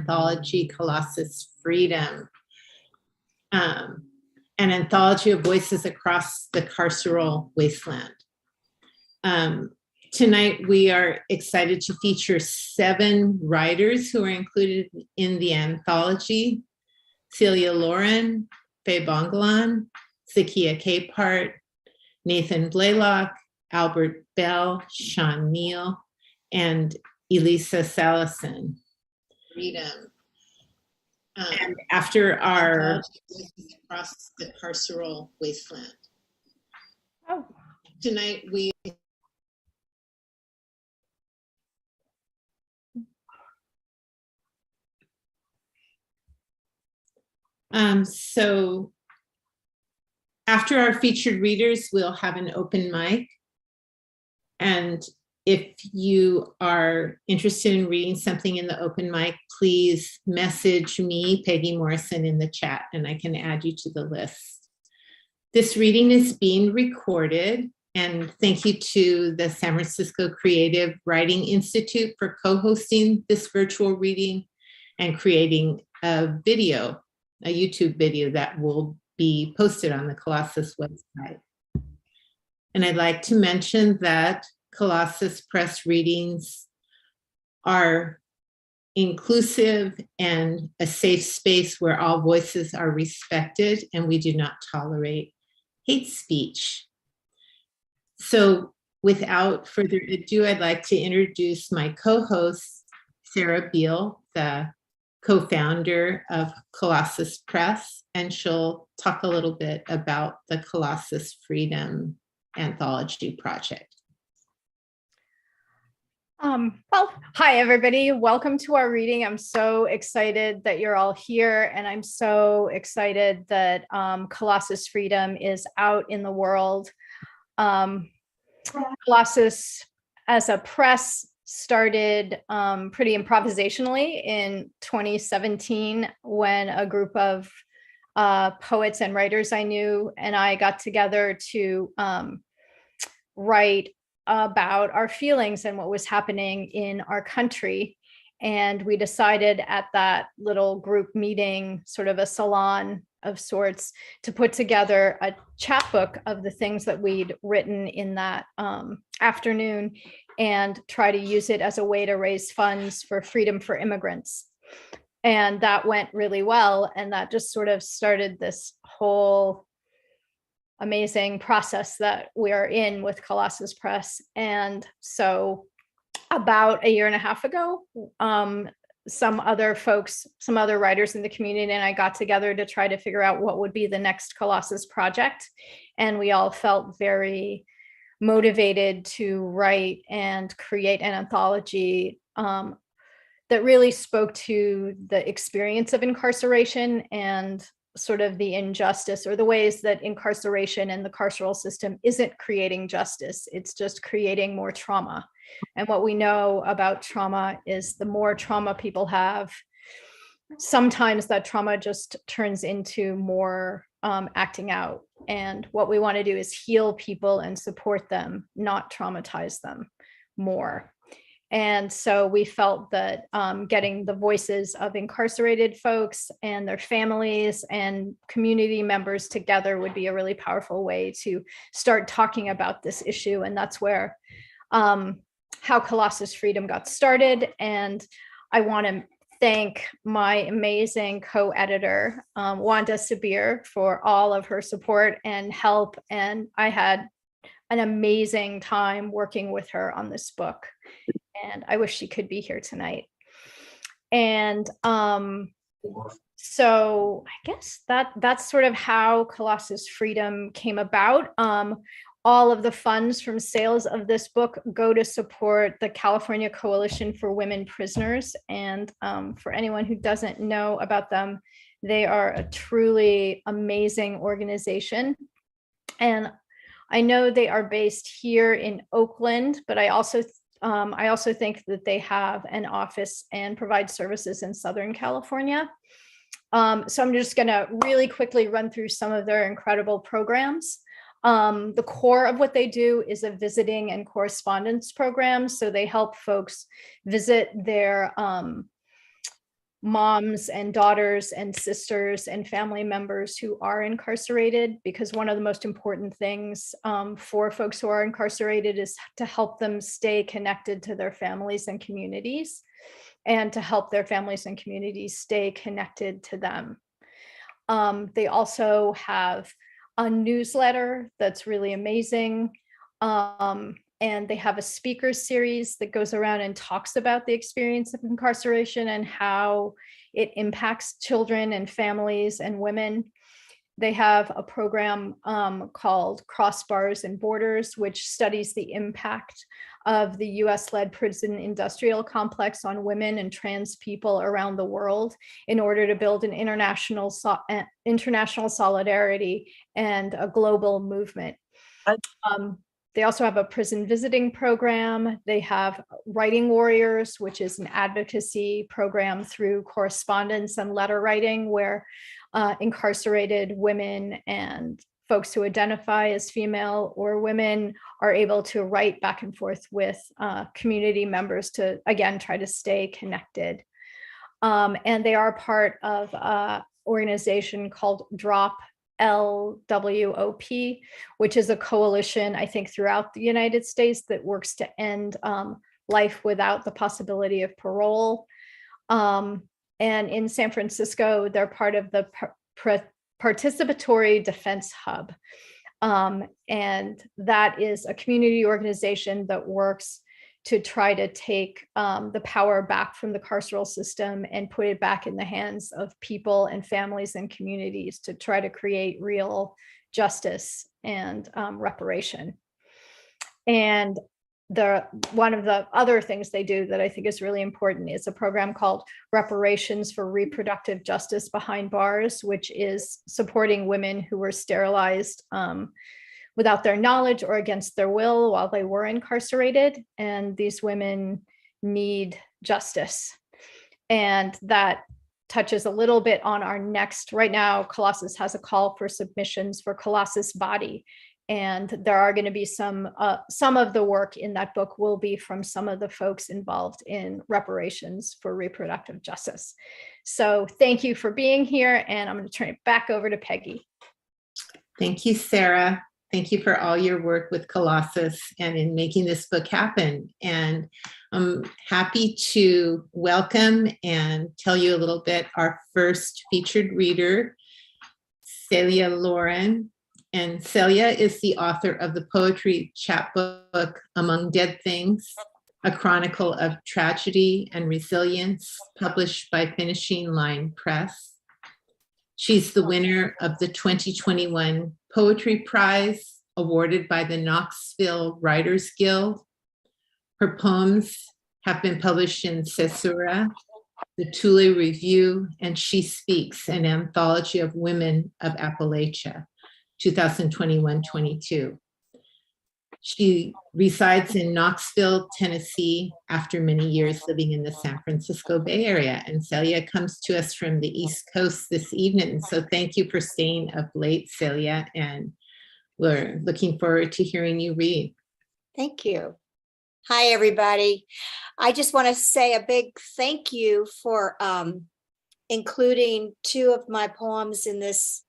anthology, Colussus Freedom, an anthology of voices across the carceral wasteland. Tonight, we are excited to feature 7 writers who are included in the anthology: Celia Lauren, Faye Bongalan, Zakia Capehart, Nathan Blaylock, Albert Bell, Sean Neal, and Elisa Salison. Freedom. And after our across the carceral wasteland. Oh. Tonight we so after our featured readers, we'll have an open mic. And if you are interested in reading something in the open mic, please message me, Peggy Morrison, in the chat, and I can add you to the list. This reading is being recorded, and thank you to the San Francisco Creative Writing Institute for co-hosting this virtual reading and creating a video, a YouTube video that will be posted on the Colussus website. And I'd like to mention that Colussus Press readings are inclusive and a safe space where all voices are respected, and we do not tolerate hate speech. So without further ado, I'd like to introduce my co-host, Sarah Beal, the co-founder of Colussus Press, and she'll talk a little bit about the Colussus Freedom Anthology project. Well, hi, everybody. Welcome to our reading. I'm so excited that you're all here, and I'm so excited that Colussus Freedom is out in the world. Colussus, as a press, started pretty improvisationally in 2017 when a group of poets and writers I knew and I got together to write about our feelings and what was happening in our country. And we decided at that little group meeting, sort of a salon of sorts, to put together a chapbook of the things that we'd written in that afternoon and try to use it as a way to raise funds for freedom for immigrants. And that went really well. And that just sort of started this whole amazing process that we are in with Colussus Press. And so about a year and a half ago, some other folks, some other writers in the community and I got together to try to figure out what would be the next Colussus project. And we all felt very motivated to write and create an anthology that really spoke to the experience of incarceration and sort of the injustice or the ways that incarceration and the carceral system isn't creating justice. It's just creating more trauma. And what we know about trauma is the more trauma people have, sometimes that trauma just turns into more acting out. And what we want to do is heal people and support them, not traumatize them more. And so we felt that getting the voices of incarcerated folks and their families and community members together would be a really powerful way to start talking about this issue. And that's where how Colussus Freedom got started. And I want to thank my amazing co-editor, Wanda Sabir, for all of her support and help. And I had an amazing time working with her on this book. And I wish she could be here tonight. And so I guess that's sort of how Colussus Freedom came about. All of the funds from sales of this book go to support the California Coalition for Women Prisoners. And for anyone who doesn't know about them, they are a truly amazing organization. And I know they are based here in Oakland, but I also think that they have an office and provide services in Southern California. So I'm just going to really quickly run through some of their incredible programs. The core of what they do is a visiting and correspondence program. So they help folks visit their moms and daughters and sisters and family members who are incarcerated, because one of the most important things for folks who are incarcerated is to help them stay connected to their families and communities, and to help their families and communities stay connected to them. They also have a newsletter that's really amazing. And they have a speaker series that goes around and talks about the experience of incarceration and how it impacts children and families and women. They have a program called Crossbars and Borders, which studies the impact of the US-led prison industrial complex on women and trans people around the world in order to build an international solidarity and a global movement. They also have a prison visiting program. They have Writing Warriors, which is an advocacy program through correspondence and letter writing, where incarcerated women and folks who identify as female or women are able to write back and forth with community members to, again, try to stay connected. And they are part of an organization called DROP, LWOP, which is a coalition, I think, throughout the United States that works to end life without the possibility of parole. And in San Francisco, they're part of the Participatory Defense Hub. And that is a community organization that works to try to take the power back from the carceral system and put it back in the hands of people and families and communities to try to create real justice and reparation. And one of the other things they do that I think is really important is a program called Reparations for Reproductive Justice Behind Bars, which is supporting women who were sterilized without their knowledge or against their will while they were incarcerated. And these women need justice. And that touches a little bit on our next, right now, Colussus has a call for submissions for Colussus Body. And there are going to be some of the work in that book will be from some of the folks involved in reparations for reproductive justice. So thank you for being here. And I'm going to turn it back over to Peggy. Thank you, Sarah. Thank you for all your work with Colussus and in making this book happen. And I'm happy to welcome and tell you a little bit our first featured reader, Celia Lauren. And Celia is the author of the poetry chapbook, Among Dead Things, a chronicle of tragedy and resilience, published by Finishing Line Press. She's the winner of the 2021 Poetry Prize, awarded by the Knoxville Writers Guild. Her poems have been published in Caesura, the Thule Review, and She Speaks, an anthology of women of Appalachia, 2021-22. She resides in Knoxville, Tennessee, after many years living in the San Francisco Bay Area. And Celia comes to us from the East Coast this evening. So thank you for staying up late, Celia, and we're looking forward to hearing you read. Thank you. Hi, everybody. I just want to say a big thank you for including two of my poems in this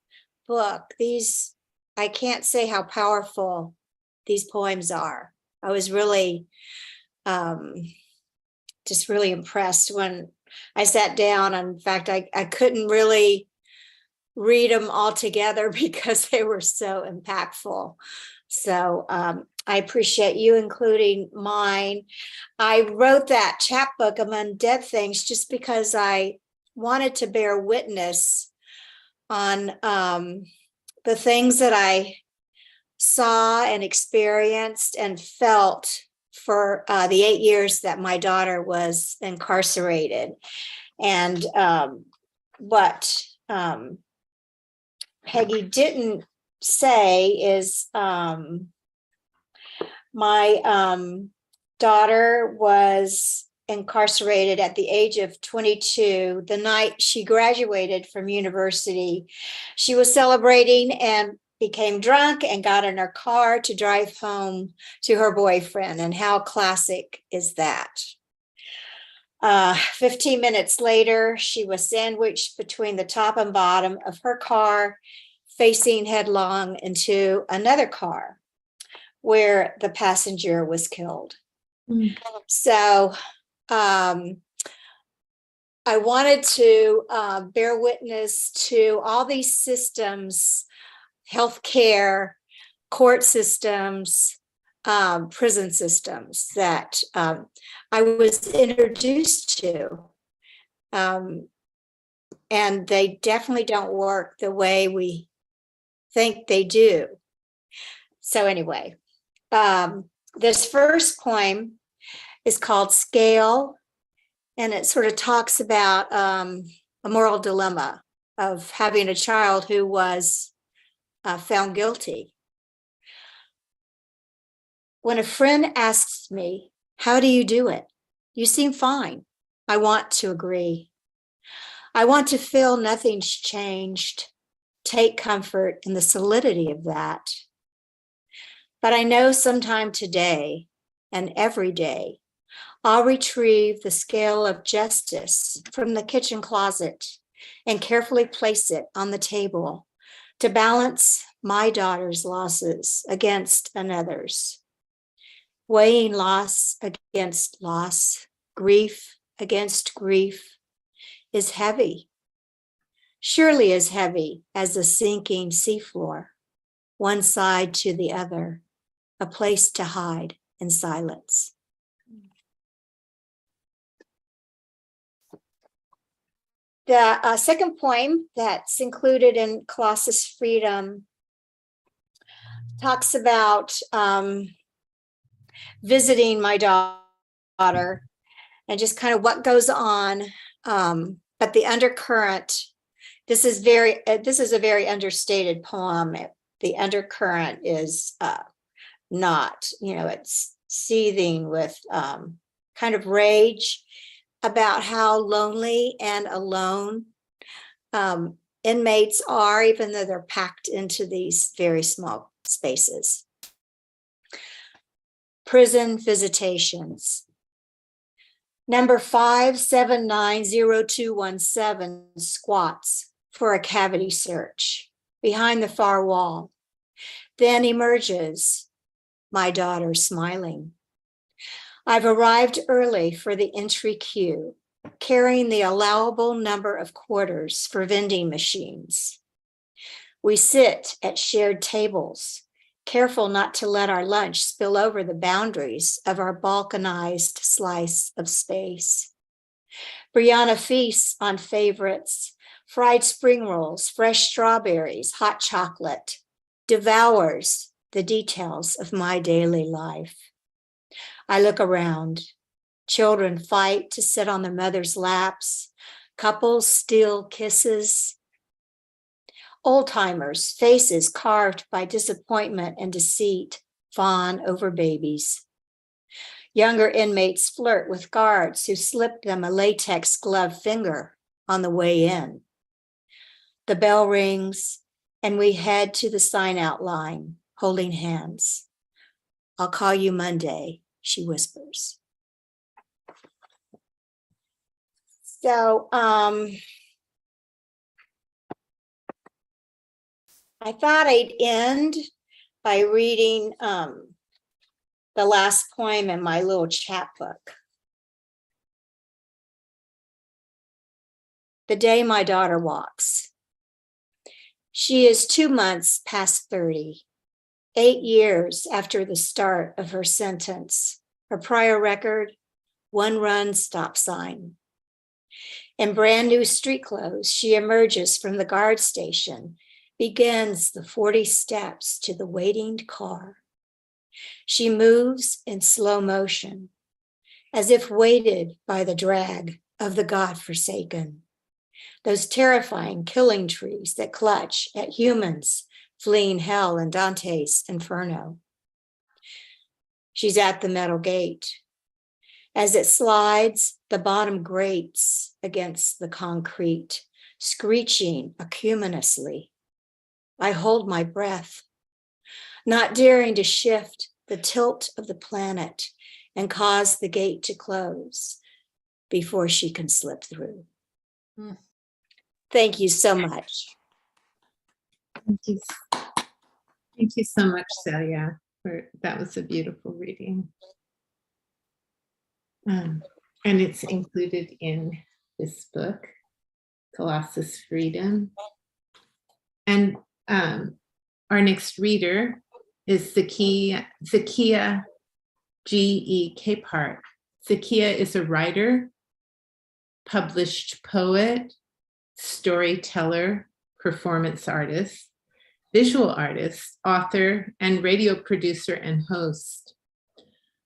book. These, I can't say how powerful these poems are. I was really just really impressed when I sat down. In fact, I couldn't really read them all together because they were so impactful. So I appreciate you including mine. I wrote that chapbook, Among Dead Things, just because I wanted to bear witness on the things that I saw and experienced and felt for the 8 years that my daughter was incarcerated. And what Peggy didn't say is my daughter was incarcerated at the age of 22. The night she graduated from university, she was celebrating and became drunk and got in her car to drive home to her boyfriend. And how classic is that? 15 minutes later, she was sandwiched between the top and bottom of her car, facing headlong into another car where the passenger was killed. Mm. So I wanted to bear witness to all these systems, healthcare, court systems, prison systems that I was introduced to. And they definitely don't work the way we think they do. So anyway, this first poem is called Scale, and it sort of talks about a moral dilemma of having a child who was found guilty. When a friend asks me, "How do you do it? You seem fine," I want to agree. I want to feel nothing's changed, take comfort in the solidity of that. But I know sometime today and every day, I'll retrieve the scale of justice from the kitchen closet and carefully place it on the table to balance my daughter's losses against another's. Weighing loss against loss, grief against grief is heavy, surely as heavy as the sinking seafloor, one side to the other, a place to hide in silence. The second poem that's included in Colossus Freedom talks about visiting my daughter and just kind of what goes on. But the undercurrent, this is a very understated poem. The undercurrent is not, it's seething with kind of rage about how lonely and alone inmates are, even though they're packed into these very small spaces. Prison visitations. Number 5790217 squats for a cavity search behind the far wall, then emerges, my daughter smiling. I've arrived early for the entry queue, carrying the allowable number of quarters for vending machines. We sit at shared tables, careful not to let our lunch spill over the boundaries of our balkanized slice of space. Brianna feasts on favorites, fried spring rolls, fresh strawberries, hot chocolate, devours the details of my daily life. I look around. Children fight to sit on their mother's laps. Couples steal kisses. Old-timers, faces carved by disappointment and deceit, fawn over babies. Younger inmates flirt with guards who slip them a latex gloved finger on the way in. The bell rings, and we head to the sign-out line, holding hands. I'll call you Monday, she whispers. So, I thought I'd end by reading the last poem in my little chapbook. The day my daughter walks. She is 2 months past 30, 8 years after the start of her sentence. Her prior record, 1 run stop sign. In brand new street clothes, she emerges from the guard station, begins the 40 steps to the waiting car. She moves in slow motion, as if weighted by the drag of the godforsaken, those terrifying killing trees that clutch at humans fleeing hell in Dante's Inferno. She's at the metal gate. As it slides, the bottom grates against the concrete, screeching acumenously. I hold my breath, not daring to shift the tilt of the planet and cause the gate to close. before she can slip through. Mm. Thank you so much. Thank you. Thank you so much, Celia. That was a beautiful reading. And it's included in this book, Colossus Freedom. And our next reader is Zakia G.E. Capehart. Zakia is a writer, published poet, storyteller, performance artist, visual artist, author, and radio producer and host.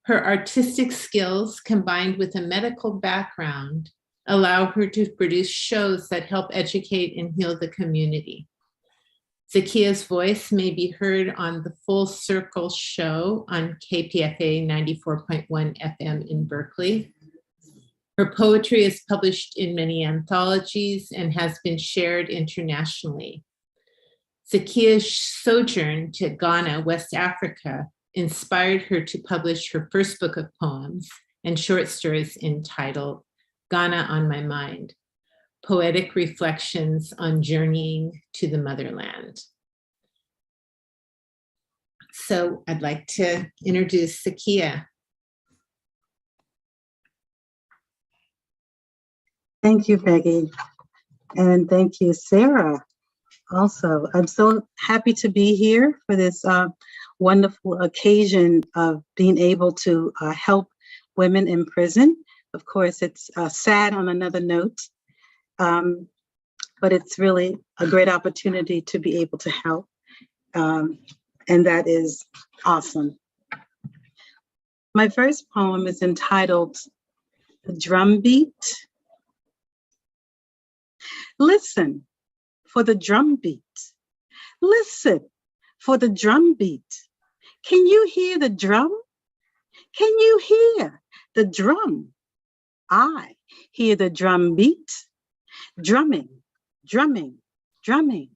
Her artistic skills, combined with a medical background, allow her to produce shows that help educate and heal the community. Zakia's voice may be heard on the Full Circle show on KPFA 94.1 FM in Berkeley. Her poetry is published in many anthologies and has been shared internationally. Zakia's sojourn to Ghana, West Africa, inspired her to publish her first book of poems and short stories entitled Ghana on My Mind, Poetic Reflections on Journeying to the Motherland. So I'd like to introduce Zakia. Thank you, Peggy. And thank you, Sarah. Also, I'm so happy to be here for this wonderful occasion of being able to help women in prison. Of course, it's sad on another note, but it's really a great opportunity to be able to help. And that is awesome. My first poem is entitled The Drumbeat. Listen for the drumbeat. Listen for the drumbeat. Can you hear the drum? Can you hear the drum? I hear the drumbeat. Drumming, drumming, drumming,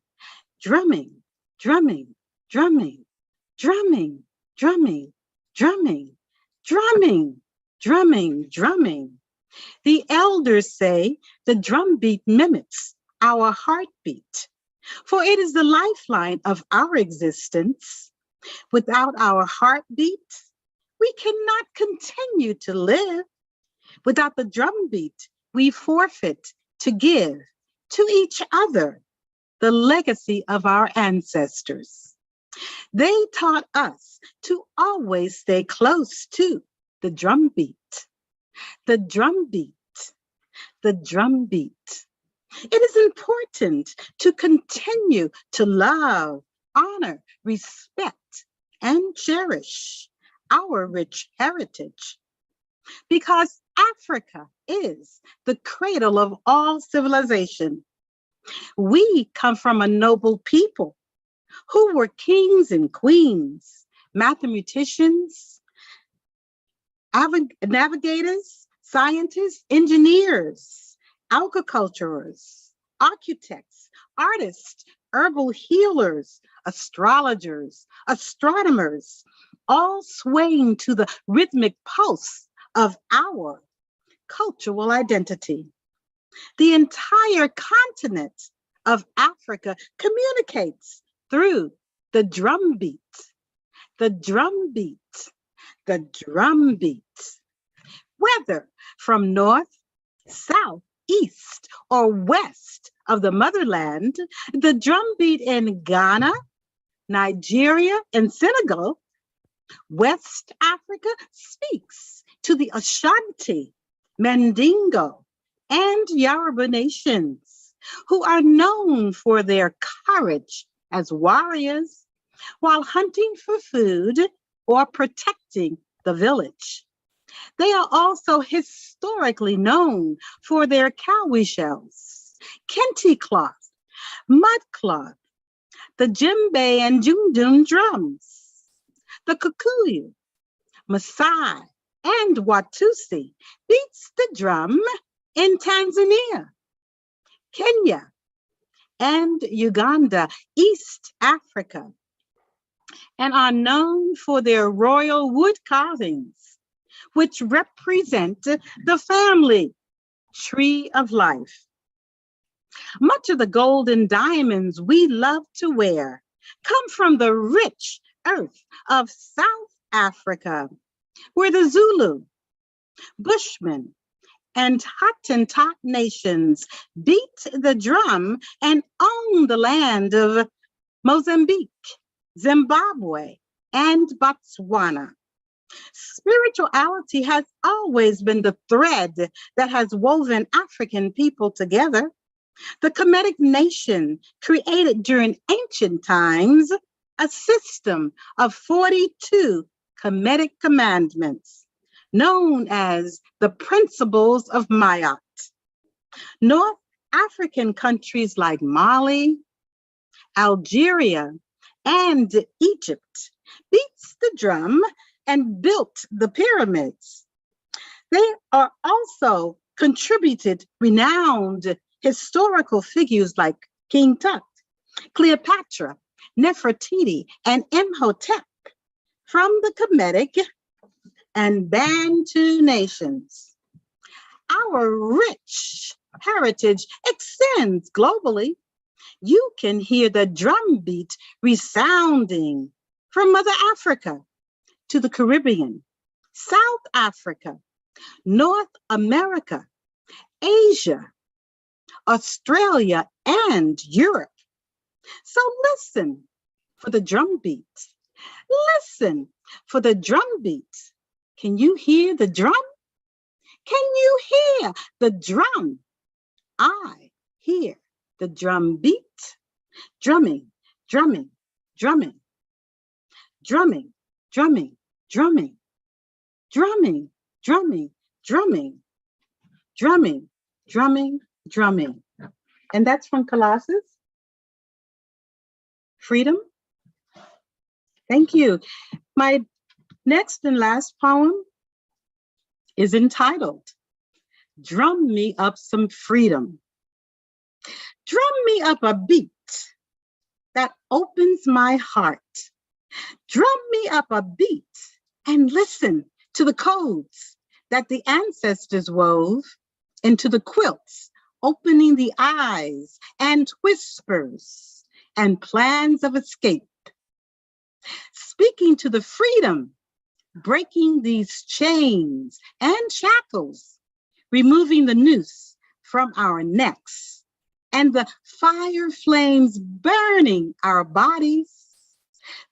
drumming, drumming, drumming, drumming, drumming, drumming, drumming, drumming, drumming. The elders say the drumbeat mimics our heartbeat, for it is the lifeline of our existence. Without our heartbeat, we cannot continue to live. Without the drumbeat, we forfeit to give to each other the legacy of our ancestors. They taught us to always stay close to the drumbeat. The drumbeat, the drumbeat. It is important to continue to love, honor, respect, and cherish our rich heritage, because Africa is the cradle of all civilization. We come from a noble people who were kings and queens, mathematicians, navigators, scientists, engineers, agriculturists, architects, artists, herbal healers, astrologers, astronomers, all swaying to the rhythmic pulse of our cultural identity. The entire continent of Africa communicates through the drumbeat, the drumbeat, the drumbeat. Whether from north, south, east, or west of the motherland, the drumbeat in Ghana, Nigeria, and Senegal, West Africa speaks to the Ashanti, Mandingo, and Yoruba nations, who are known for their courage as warriors while hunting for food or protecting the village. They are also historically known for their cowrie shells, kente cloth, mud cloth, the djembe and jundun drums, the kikuyu, Maasai, and Watusi beats the drum in Tanzania, Kenya, and Uganda, East Africa, and are known for their royal wood carvings, which represent the family tree of life. Much of the gold and diamonds we love to wear come from the rich earth of South Africa, where the Zulu, Bushmen, and Hottentot nations beat the drum and own the land of Mozambique, Zimbabwe, and Botswana. Spirituality has always been the thread that has woven African people together. The Kemetic nation created during ancient times a system of 42 Kemetic commandments, known as the principles of Mayat. North African countries like Mali, Algeria, and Egypt beats the drum and built the pyramids. They are also contributed renowned historical figures like King Tut, Cleopatra, Nefertiti, and Imhotep from the Kemetic and Bantu nations. Our rich heritage extends globally. You can hear the drumbeat resounding from Mother Africa to the Caribbean, South Africa, North America, Asia, Australia, and Europe. So listen for the drumbeat. Listen for the drumbeat. Can you hear the drum? Can you hear the drum? I hear the drum beat. Drumming, drumming, drumming, drumming, drumming, drumming, drumming, drumming, drumming, drumming, drumming, drumming. And that's from Colossus. Freedom. Thank you. My next and last poem is entitled, Drum Me Up Some Freedom. Drum me up a beat that opens my heart. Drum me up a beat and listen to the codes that the ancestors wove into the quilts, opening the eyes and whispers and plans of escape. Speaking to the freedom, breaking these chains and shackles, removing the noose from our necks, and the fire flames burning our bodies.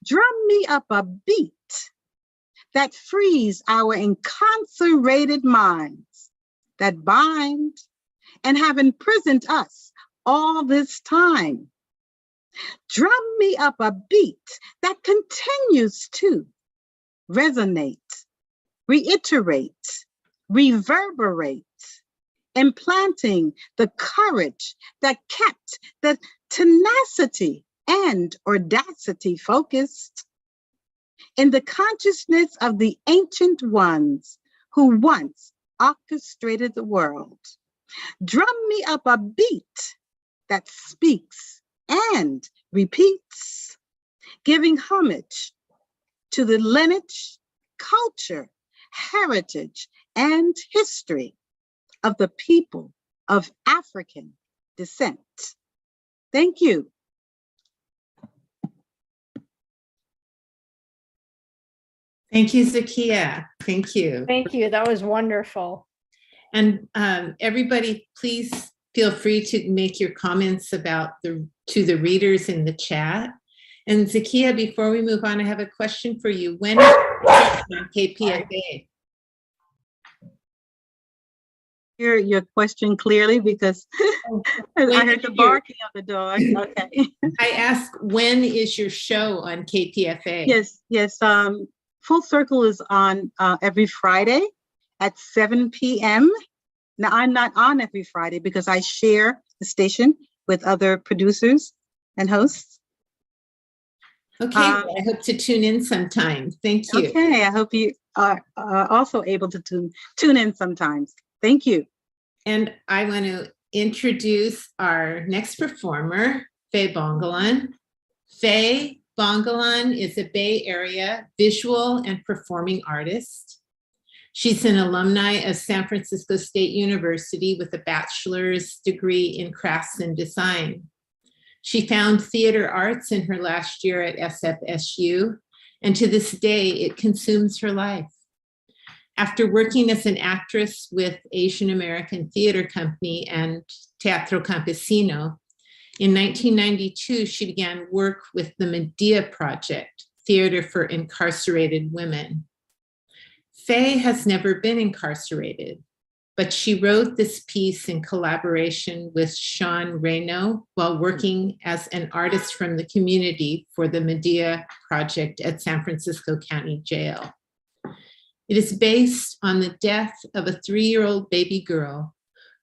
Drum me up a beat that frees our incarcerated minds, that bind and have imprisoned us all this time. Drum me up a beat that continues to resonate, reiterate, reverberate, implanting the courage that kept the tenacity and audacity focused in the consciousness of the ancient ones who once orchestrated the world. Drum me up a beat that speaks and repeats, giving homage to the lineage, culture, heritage, and history of the people of African descent. Thank you. Thank you, Zakia. Thank you. Thank you. That was wonderful. And everybody, please feel free to make your comments about to the readers in the chat. And Zakia, before we move on, I have a question for you. When is on KPFA? Hear your question clearly because I heard the barking of the dog. Okay. I ask, when is your show on KPFA? Yes. Full Circle is on every Friday at 7 p.m. Now, I'm not on every Friday because I share the station with other producers and hosts. Okay, well, I hope to tune in sometime. Thank you. Okay, I hope you are also able to tune in sometimes. Thank you. And I want to introduce our next performer, Faye Bongalan. Faye Bongalan is a Bay Area visual and performing artist. She's an alumni of San Francisco State University with a bachelor's degree in crafts and design. She found theater arts in her last year at SFSU, and to this day, it consumes her life. After working as an actress with Asian American Theater Company and Teatro Campesino, in 1992, she began work with the Medea Project, Theater for Incarcerated Women. Faye has never been incarcerated, but she wrote this piece in collaboration with Sean Reno while working as an artist from the community for the Medea Project at San Francisco County Jail. It is based on the death of a 3-year-old baby girl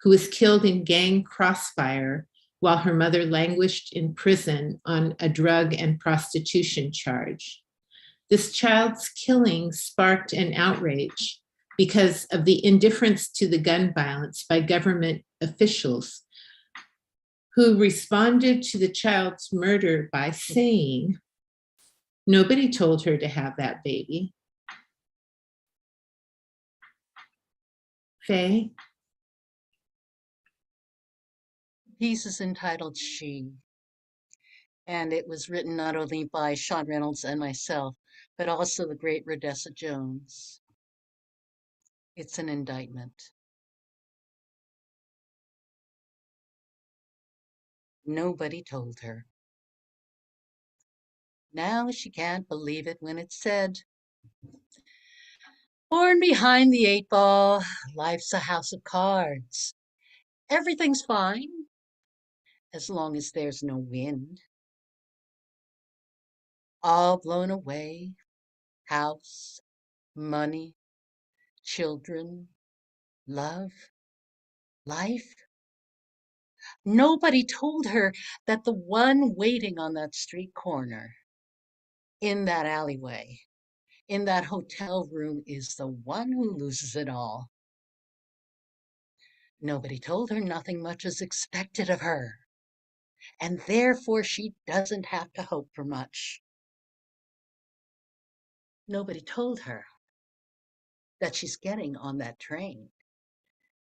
who was killed in gang crossfire while her mother languished in prison on a drug and prostitution charge. This child's killing sparked an outrage because of the indifference to the gun violence by government officials who responded to the child's murder by saying, "Nobody told her to have that baby." Faye? The piece is entitled She, and it was written not only by Sean Reynolds and myself, but also the great Rhodessa Jones. It's an indictment. Nobody told her. Now she can't believe it when it's said. Born behind the 8 ball, life's a house of cards. Everything's fine as long as there's no wind. All blown away, house, money, children, love, life. Nobody told her that the one waiting on that street corner, in that alleyway, in that hotel room is the one who loses it all. Nobody told her nothing much is expected of her, and therefore she doesn't have to hope for much. Nobody told her that she's getting on that train,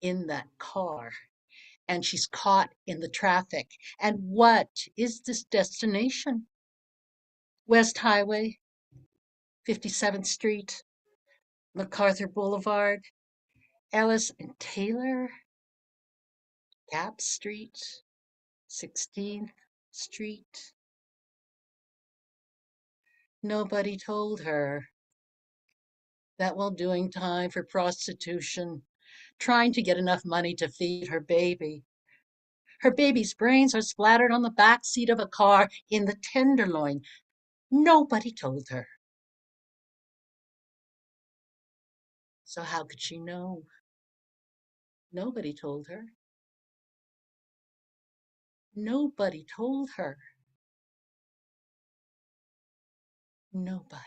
in that car, and she's caught in the traffic. And what is this destination? West Highway, 57th Street, MacArthur Boulevard, Ellis and Taylor, Cap Street, 16th Street. Nobody told her that while doing time for prostitution, trying to get enough money to feed her baby's brains are splattered on the back seat of a car in the Tenderloin. Nobody told her. So how could she know? Nobody told her. Nobody told her. Nobody.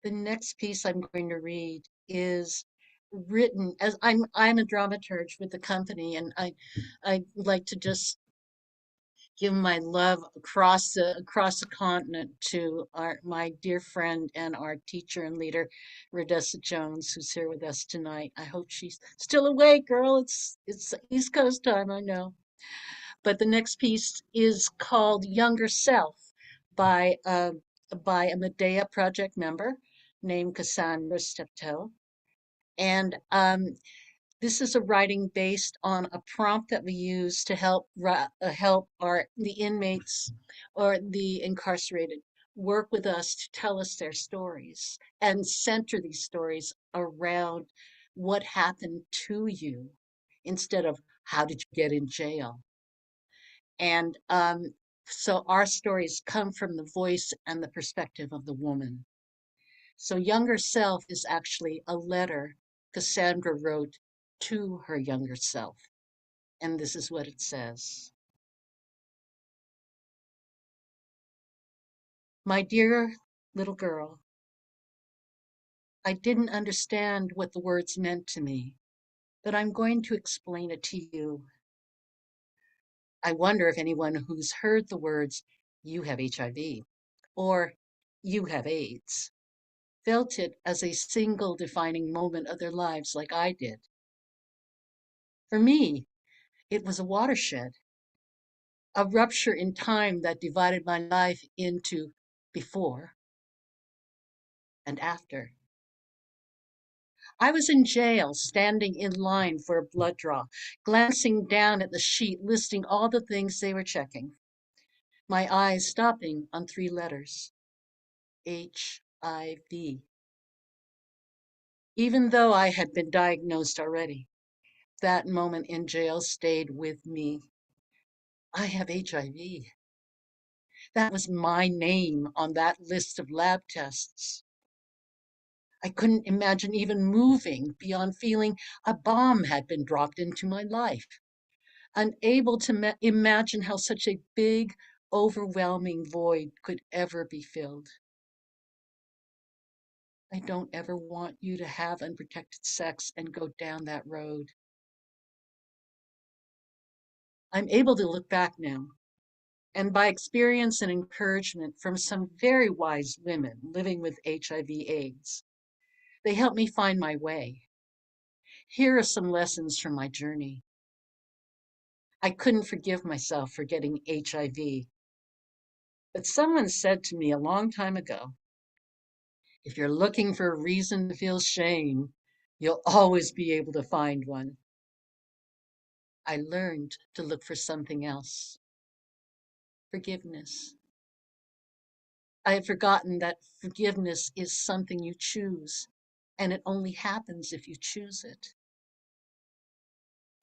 The next piece I'm going to read is written as I'm a dramaturge with the company, and I like to just give my love across the continent to my dear friend and our teacher and leader, Rhodessa Jones, who's here with us tonight. I hope she's still awake, girl. It's East Coast time, I know. But the next piece is called Younger Self by a Medea Project member named Cassandra Steptoe. And this is a writing based on a prompt that we use to help the inmates or the incarcerated work with us to tell us their stories and center these stories around what happened to you instead of how did you get in jail. And so our stories come from the voice and the perspective of the woman. So Younger Self is actually a letter Cassandra wrote to her younger self. And this is what it says. My dear little girl, I didn't understand what the words meant to me, but I'm going to explain it to you. I wonder if anyone who's heard the words, "You have HIV," or you have AIDS, felt it as a single defining moment of their lives like I did. For me, it was a watershed, a rupture in time that divided my life into before and after. I was in jail, standing in line for a blood draw, glancing down at the sheet listing all the things they were checking, my eyes stopping on 3 letters, HIV. Even though I had been diagnosed already, that moment in jail stayed with me. I have HIV. That was my name on that list of lab tests. I couldn't imagine even moving beyond feeling a bomb had been dropped into my life, unable to imagine how such a big, overwhelming void could ever be filled. I don't ever want you to have unprotected sex and go down that road. I'm able to look back now, and by experience and encouragement from some very wise women living with HIV/AIDS, they helped me find my way. Here are some lessons from my journey. I couldn't forgive myself for getting HIV, but someone said to me a long time ago, if you're looking for a reason to feel shame, you'll always be able to find one. I learned to look for something else, forgiveness. I had forgotten that forgiveness is something you choose, and it only happens if you choose it.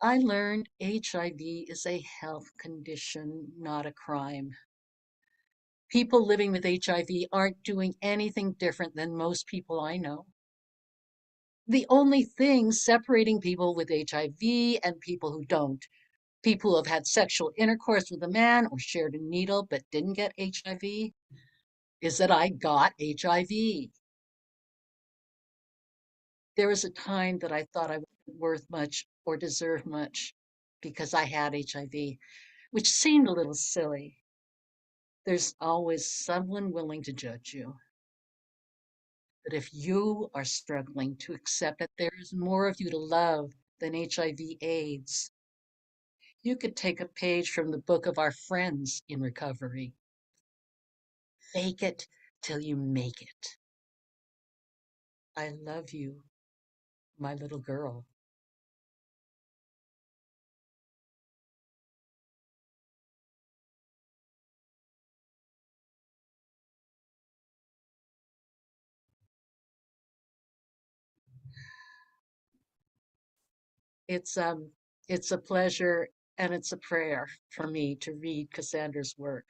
I learned HIV is a health condition, not a crime. People living with HIV aren't doing anything different than most people I know. The only thing separating people with HIV and people who don't, people who have had sexual intercourse with a man or shared a needle but didn't get HIV, is that I got HIV. There was a time that I thought I wasn't worth much or deserved much because I had HIV, which seemed a little silly. There's always someone willing to judge you. But if you are struggling to accept that there is more of you to love than HIV/AIDS, you could take a page from the book of our friends in recovery. Fake it till you make it. I love you, my little girl. It's it's a pleasure and it's a prayer for me to read Cassandra's work.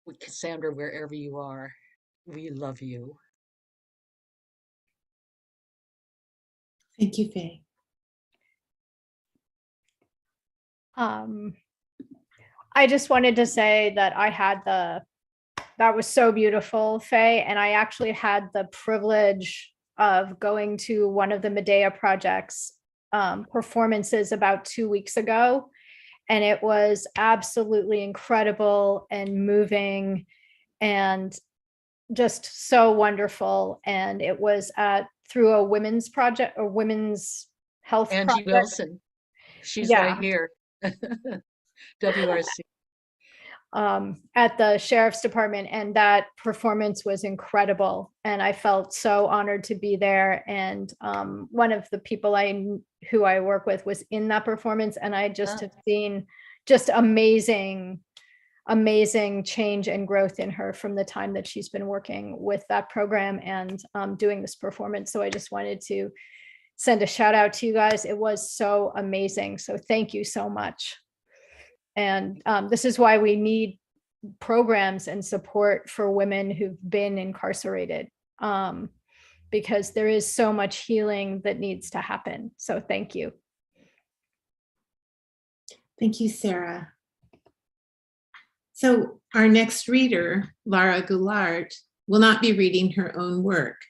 With Cassandra, wherever you are, we love you. Thank you, Faye. I just wanted to say that that was so beautiful, Faye. And I actually had the privilege of going to one of the Medea Project's performances about 2 weeks ago. And it was absolutely incredible and moving and just so wonderful. And it was through a women's project or women's health Angie project. Wilson, she's Yeah. right here. WRC. At the sheriff's department, and that performance was incredible. And I felt so honored to be there. And one of the people who I work with was in that performance, and I just have seen just amazing change and growth in her from the time that she's been working with that program and doing this performance. So I just wanted to send a shout out to you guys. It was so amazing. So thank you so much. And this is why we need programs and support for women who've been incarcerated, because there is so much healing that needs to happen. So thank you. Thank you, Sarah. So our next reader, Lara Goulart, will not be reading her own work.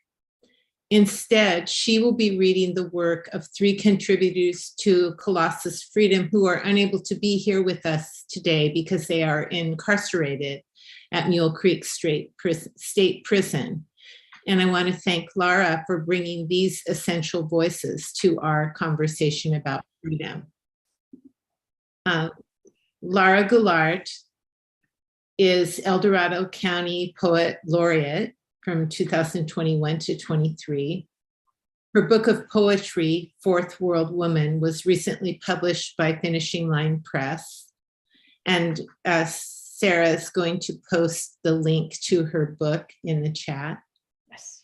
Instead, she will be reading the work of 3 contributors to Colussus Freedom who are unable to be here with us today because they are incarcerated. at Mule Creek State Prison. And I want to thank Lara for bringing these essential voices to our conversation about freedom. Lara Goulart is El Dorado County Poet Laureate from 2021 to 23. Her book of poetry, Fourth World Woman, was recently published by Finishing Line Press. And Sarah is going to post the link to her book in the chat. Yes.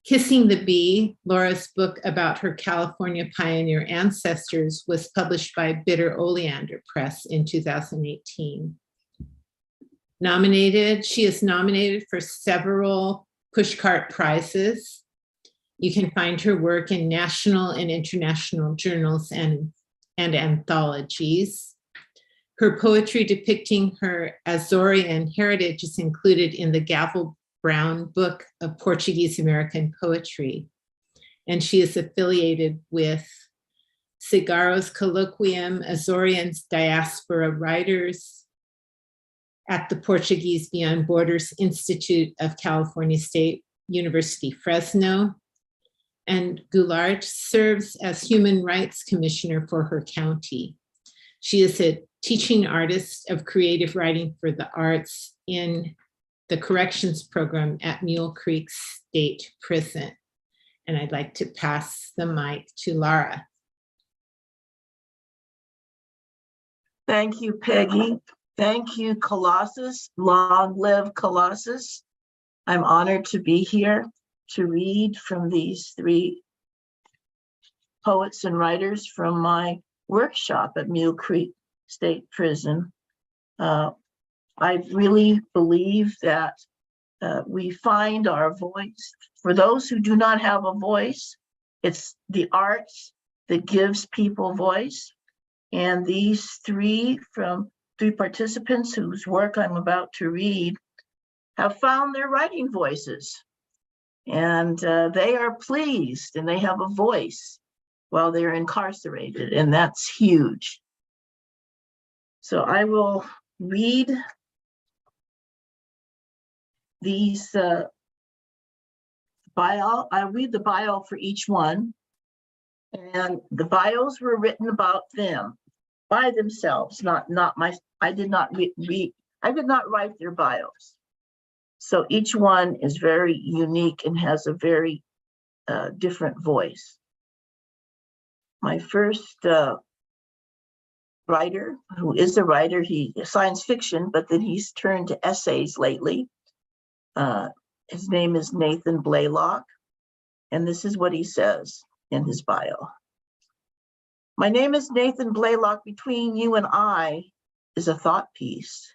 Kissing the Bee, Laura's book about her California pioneer ancestors, was published by Bitter Oleander Press in 2018. She is nominated for several Pushcart Prizes. You can find her work in national and international journals and anthologies. Her poetry depicting her Azorean heritage is included in the Gavel Brown Book of Portuguese American Poetry. And she is affiliated with Cigarros Colloquium, Azorean Diaspora Writers, at the Portuguese Beyond Borders Institute of California State University, Fresno. And Goulart serves as Human Rights Commissioner for her county. She is a teaching artist of creative writing for the arts in the corrections program at Mule Creek State Prison. And I'd like to pass the mic to Lara. Thank you, Peggy. Thank you, Colussus. Long live Colussus. I'm honored to be here to read from these three poets and writers from my workshop at Mule Creek State Prison. I really believe that we find our voice. For those who do not have a voice, it's the arts that gives people voice. And these three participants whose work I'm about to read have found their writing voices. And they are pleased and they have a voice while they're incarcerated, and that's huge. So I will read these bio. I'll read the bio for each one. And the bios were written about them by themselves, not my, I did not write their bios. So each one is very unique and has a very different voice. My first writer, who is a writer, he science fiction, but then he's turned to essays lately. His name is Nathan Blaylock, and this is what he says in his bio. My name is Nathan Blaylock. Between you and I is a thought piece.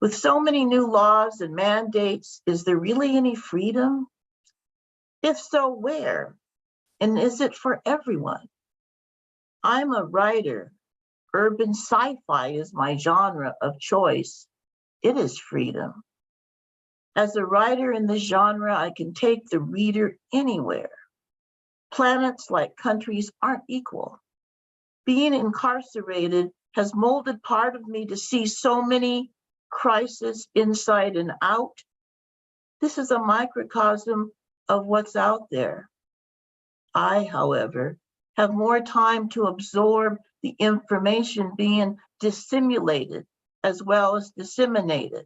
With so many new laws and mandates, is there really any freedom? If so, where? And is it for everyone? I'm a writer. Urban sci-fi is my genre of choice. It is freedom. As a writer in this genre, I can take the reader anywhere. Planets, like countries, aren't equal. Being incarcerated has molded part of me to see so many crises inside and out. This is a microcosm of what's out there. I, however, have more time to absorb the information being dissimulated as well as disseminated.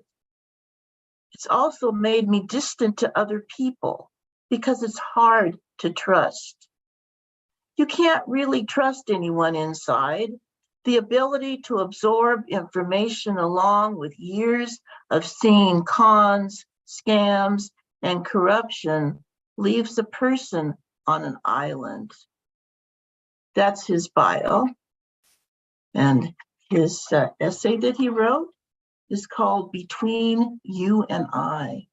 It's also made me distant to other people because it's hard to trust. You can't really trust anyone inside. The ability to absorb information along with years of seeing cons, scams, and corruption leaves a person on an island. That's his bio. And his essay that he wrote is called Between You and I.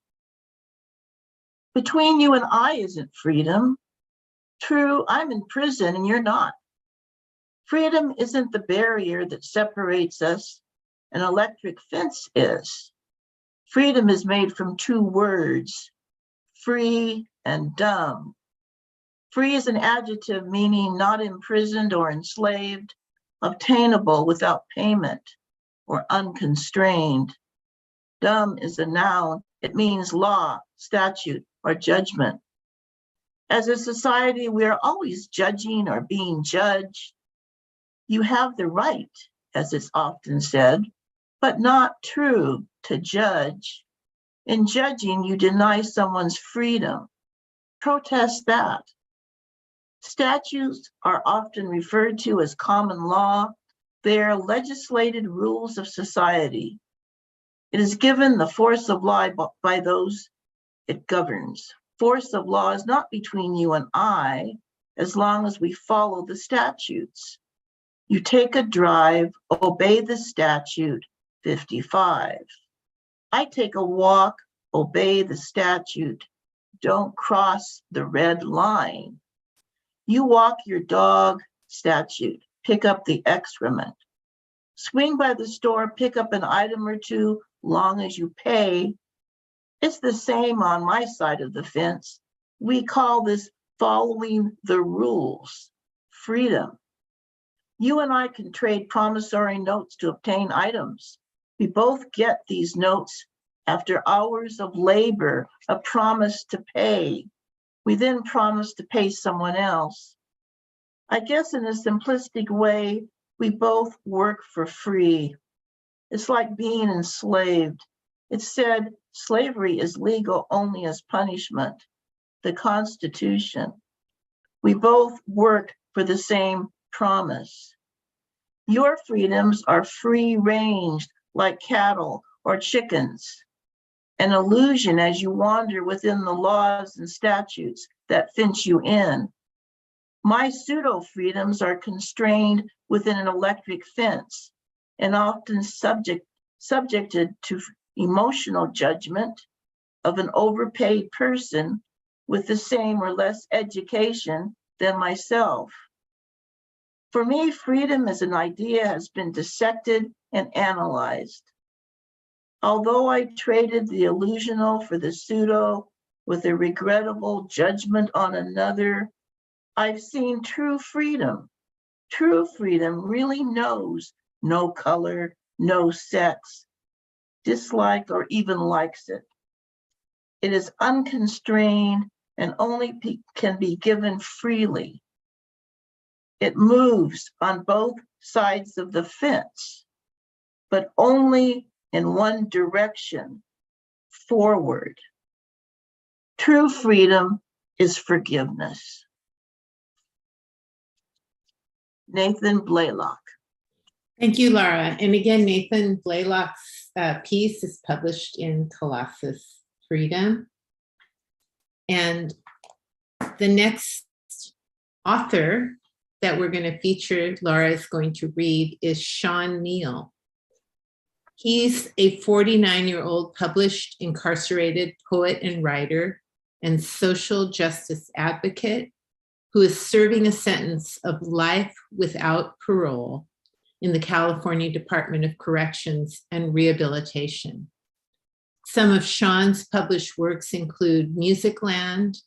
Between you and I isn't freedom. True, I'm in prison and you're not. Freedom isn't the barrier that separates us. An electric fence is. Freedom is made from two words, free and dumb. Free is an adjective meaning not imprisoned or enslaved, obtainable without payment, or unconstrained. Dumb is a noun. It means law, statute, or judgment. As a society, we are always judging or being judged. You have the right, as it's often said, but not true to judge. In judging, you deny someone's freedom. Protest that. Statutes are often referred to as common law. They are legislated rules of society. It is given the force of law by those it governs. Force of law is not between you and I, as long as we follow the statutes. You take a drive, obey the statute, 55. I take a walk, obey the statute, don't cross the red line. You walk your dog, statute, pick up the excrement. Swing by the store, pick up an item or two, long as you pay. It's the same on my side of the fence. We call this following the rules, freedom. You and I can trade promissory notes to obtain items. We both get these notes after hours of labor, a promise to pay. We then promise to pay someone else. I guess in a simplistic way, we both work for free. It's like being enslaved. It's said slavery is legal only as punishment, the Constitution. We both work for the same promise. Your freedoms are free-ranged like cattle or chickens, an illusion as you wander within the laws and statutes that fence you in. My pseudo-freedoms are constrained within an electric fence and often subjected to emotional judgment of an overpaid person with the same or less education than myself. For me, freedom as an idea has been dissected and analyzed. Although I traded the illusional for the pseudo with a regrettable judgment on another, I've seen true freedom. True freedom really knows no color, no sex, dislike, or even likes it. It is unconstrained and only can be given freely. It moves on both sides of the fence, but only in one direction, forward. True freedom is forgiveness. Nathan Blaylock. Thank you, Laura. And again, Nathan Blaylock's piece is published in Colussus Freedom. And the next author that we're going to feature, Laura is going to read, is Sean Neal. He's a 49-year-old published incarcerated poet and writer and social justice advocate who is serving a sentence of life without parole in the California Department of Corrections and Rehabilitation. Some of Sean's published works include Musicland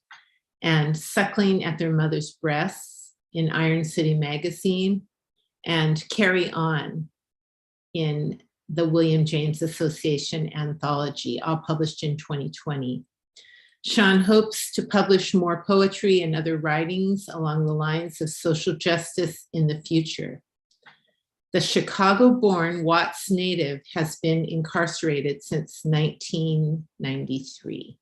and Suckling at Their Mother's Breasts in Iron City Magazine, and Carry On in the William James Association Anthology, all published in 2020. Sean hopes to publish more poetry and other writings along the lines of social justice in the future. The Chicago-born Watts native has been incarcerated since 1993.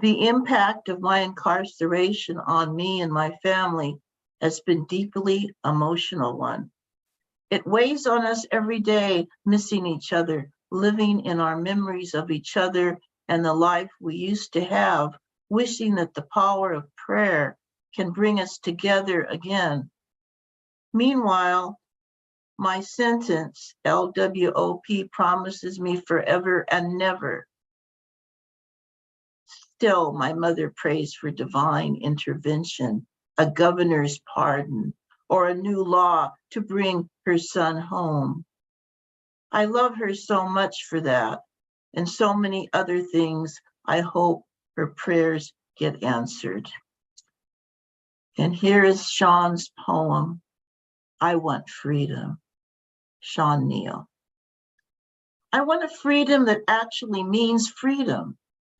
The impact of my incarceration on me and my family has been deeply emotional one. It weighs on us every day, missing each other, living in our memories of each other and the life we used to have, wishing that the power of prayer can bring us together again. Meanwhile, my sentence, LWOP, promises me forever and never. Still, my mother prays for divine intervention, a governor's pardon, or a new law to bring her son home. I love her so much for that, and so many other things. I hope her prayers get answered. And here is Sean's poem, I Want Freedom. Sean Neal. I want a freedom that actually means freedom,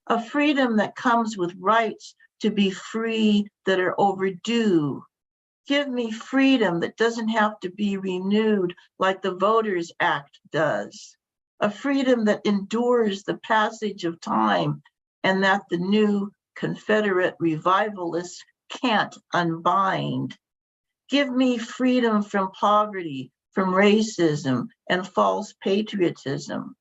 a freedom that comes with rights to be free that are overdue. Give me freedom that doesn't have to be renewed like the Voters Act does, a freedom that endures the passage of time and that the new Confederate revivalists can't unbind. Give me freedom from poverty, from racism and false patriotism,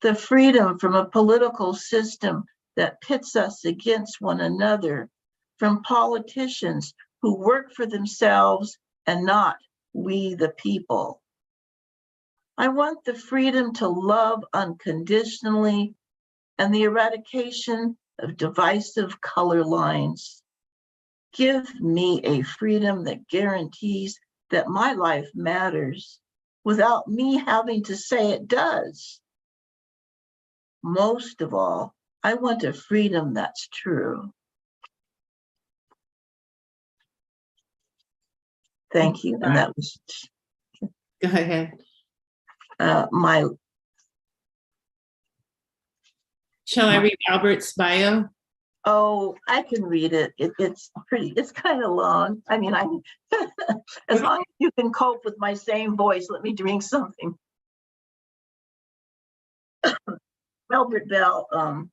the freedom from a political system that pits us against one another, from politicians who work for themselves and not we the people. I want the freedom to love unconditionally and the eradication of divisive color lines. Give me a freedom that guarantees that my life matters without me having to say it does. Most of all, I want a freedom that's true. Thank you. And that was Go ahead. my. Shall I read Albert's bio? Oh, I can read it. It's kind of long. I mean, as long as you can cope with my same voice, let me drink something. Albert Bell,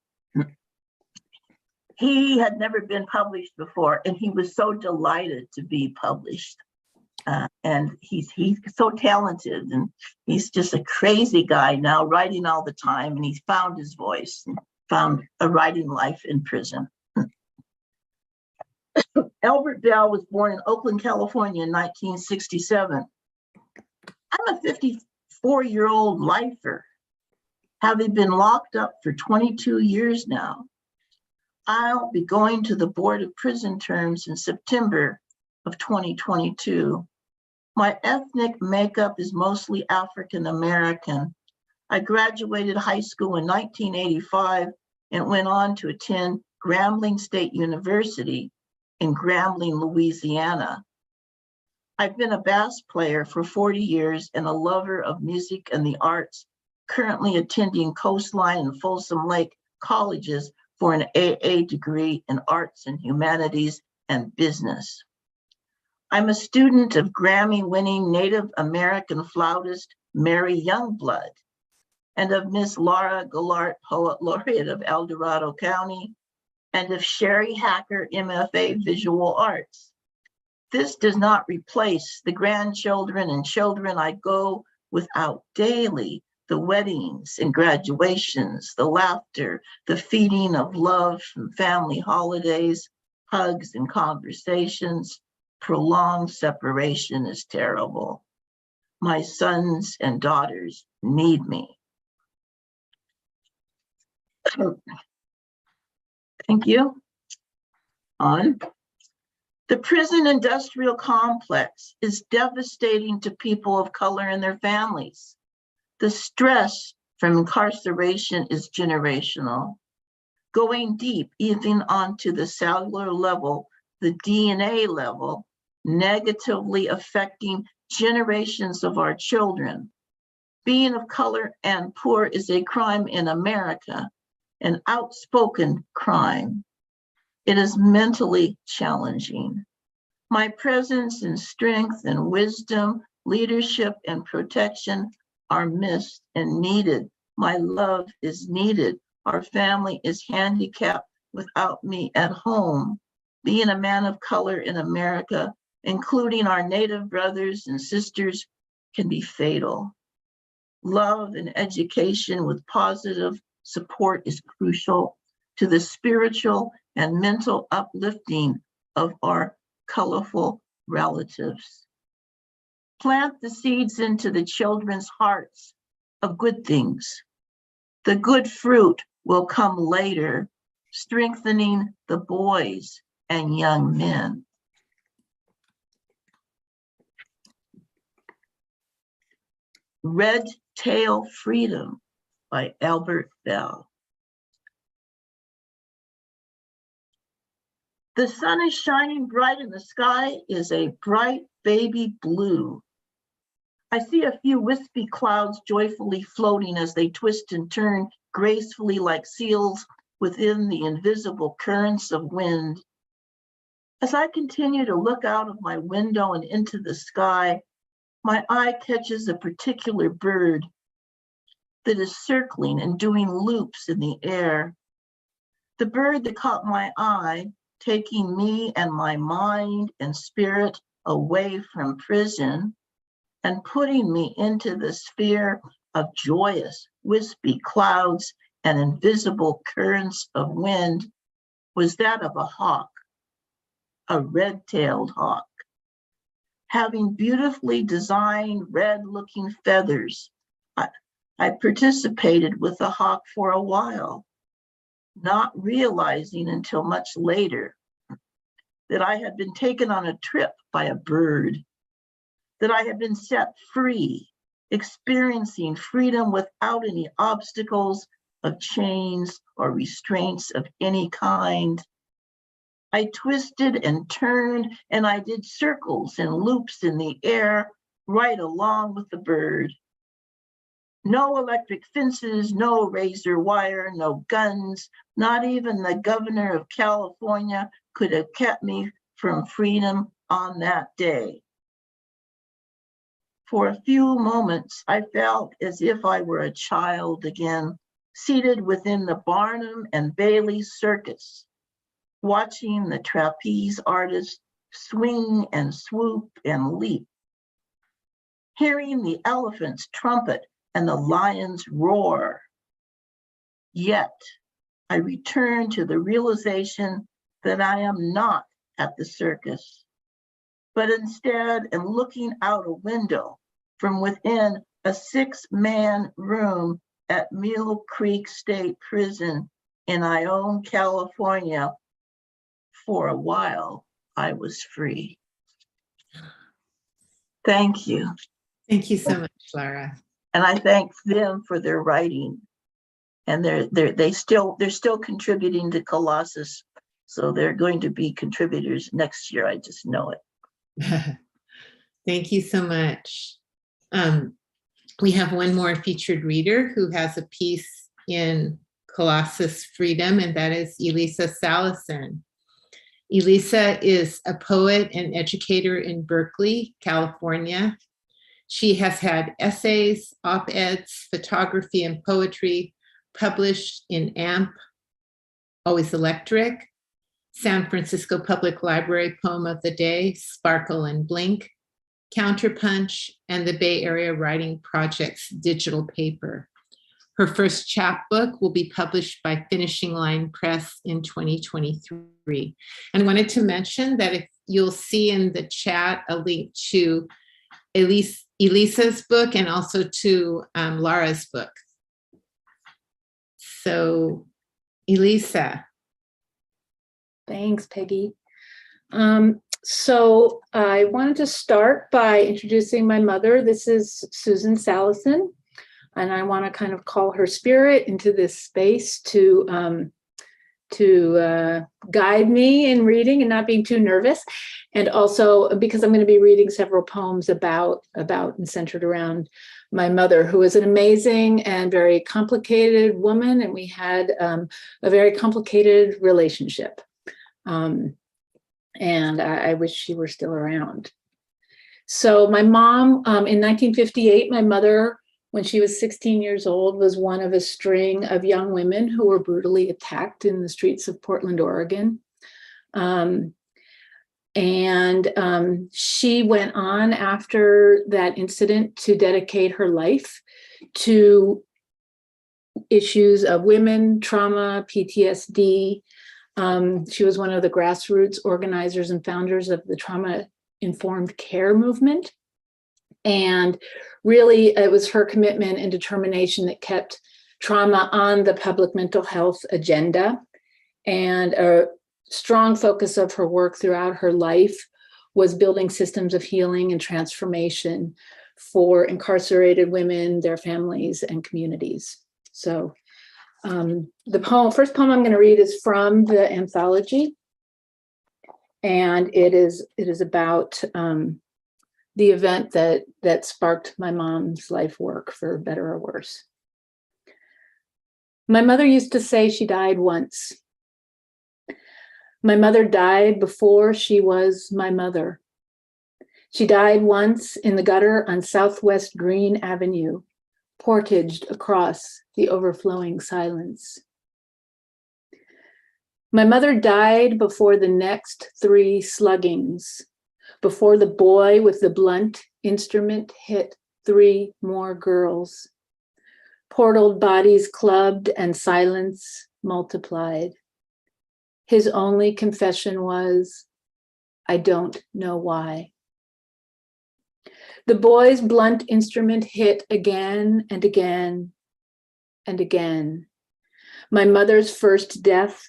he had never been published before, and he was so delighted to be published. And he's so talented, and he's just a crazy guy now, writing all the time, and he's found his voice and found a writing life in prison. Albert Bell was born in Oakland, California in 1967. I'm a 54-year-old lifer, having been locked up for 22 years now. I'll be going to the Board of Prison Terms in September of 2022. My ethnic makeup is mostly African American. I graduated high school in 1985 and went on to attend Grambling State University in Grambling, Louisiana. I've been a bass player for 40 years and a lover of music and the arts, currently attending Coastline and Folsom Lake colleges for an AA degree in arts and humanities and business. I'm a student of Grammy-winning Native American flautist Mary Youngblood and of Miss Laura Gillard, Poet Laureate of El Dorado County, and of Sherry Hacker, MFA Visual Arts. This does not replace the grandchildren and children I go without daily, the weddings and graduations, the laughter, the feeding of love from family holidays, hugs and conversations. Prolonged separation is terrible. My sons and daughters need me. Thank you. On. The prison industrial complex is devastating to people of color and their families. The stress from incarceration is generational, going deep even onto the cellular level, the DNA level, negatively affecting generations of our children. Being of color and poor is a crime in America, an outspoken crime. It is mentally challenging. My presence and strength and wisdom, leadership and protection are missed and needed. My love is needed. Our family is handicapped without me at home. Being a man of color in America, including our Native brothers and sisters, can be fatal. Love and education with positive support is crucial to the spiritual and mental uplifting of our colorful relatives. Plant the seeds into the children's hearts of good things. The good fruit will come later, strengthening the boys and young men. Red Tail Freedom by Albert Bell. The sun is shining bright and the sky is a bright baby blue. I see a few wispy clouds joyfully floating as they twist and turn gracefully like seals within the invisible currents of wind. As I continue to look out of my window and into the sky, my eye catches a particular bird that is circling and doing loops in the air. The bird that caught my eye, taking me and my mind and spirit away from prison and putting me into the sphere of joyous, wispy clouds and invisible currents of wind, was that of a hawk, a red-tailed hawk. Having beautifully designed red-looking feathers, I participated with the hawk for a while, not realizing until much later that I had been taken on a trip by a bird, that I had been set free, experiencing freedom without any obstacles of chains or restraints of any kind. I twisted and turned, and I did circles and loops in the air right along with the bird. No electric fences, no razor wire, no guns, not even the governor of California could have kept me from freedom on that day. For a few moments, I felt as if I were a child again, seated within the Barnum and Bailey circus, watching the trapeze artists swing and swoop and leap, hearing the elephants trumpet and the lions roar. Yet, I return to the realization that I am not at the circus, but instead am looking out a window from within a 6-man room at Mule Creek State Prison in Ione, California. For a while, I was free. Thank you. Thank you so much, Lara. And I thank them for their writing. And they're still contributing to Colussus. So they're going to be contributors next year. I just know it. Thank you so much. We have one more featured reader who has a piece in Colussus Freedom, and that is Elisa Salison. Elisa is a poet and educator in Berkeley, California. She has had essays, op-eds, photography, and poetry published in AMP, Always Electric, San Francisco Public Library Poem of the Day, Sparkle and Blink, Counterpunch, and the Bay Area Writing Project's digital paper. Her first chapbook will be published by Finishing Line Press in 2023. And I wanted to mention that if you'll see in the chat a link to Elisa's book and also to Lara's book. So, Elisa. Thanks, Peggy. So I wanted to start by introducing my mother. This is Susan Salison, and I want to kind of call her spirit into this space to guide me in reading and not being too nervous. And also because I'm going to be reading several poems about and centered around my mother, who was an amazing and very complicated woman, and we had a very complicated relationship. And I wish she were still around. So my mom, in 1958, my mother, when she was 16 years old, was one of a string of young women who were brutally attacked in the streets of Portland, Oregon. She went on after that incident to dedicate her life to issues of women, trauma, PTSD. She was one of the grassroots organizers and founders of the trauma-informed care movement. And really, it was her commitment and determination that kept trauma on the public mental health agenda. And a strong focus of her work throughout her life was building systems of healing and transformation for incarcerated women, their families, and communities. So the first poem I'm going to read is from the anthology, and it is about the event that sparked my mom's life work, for better or worse. My mother used to say she died once. My mother died before she was my mother. She died once in the gutter on Southwest Green Avenue, portaged across the overflowing silence. My mother died before the next 3 sluggings, before the boy with the blunt instrument hit 3 more girls. Portaled bodies clubbed and silence multiplied. His only confession was, I don't know why. The boy's blunt instrument hit again and again and again. My mother's first death,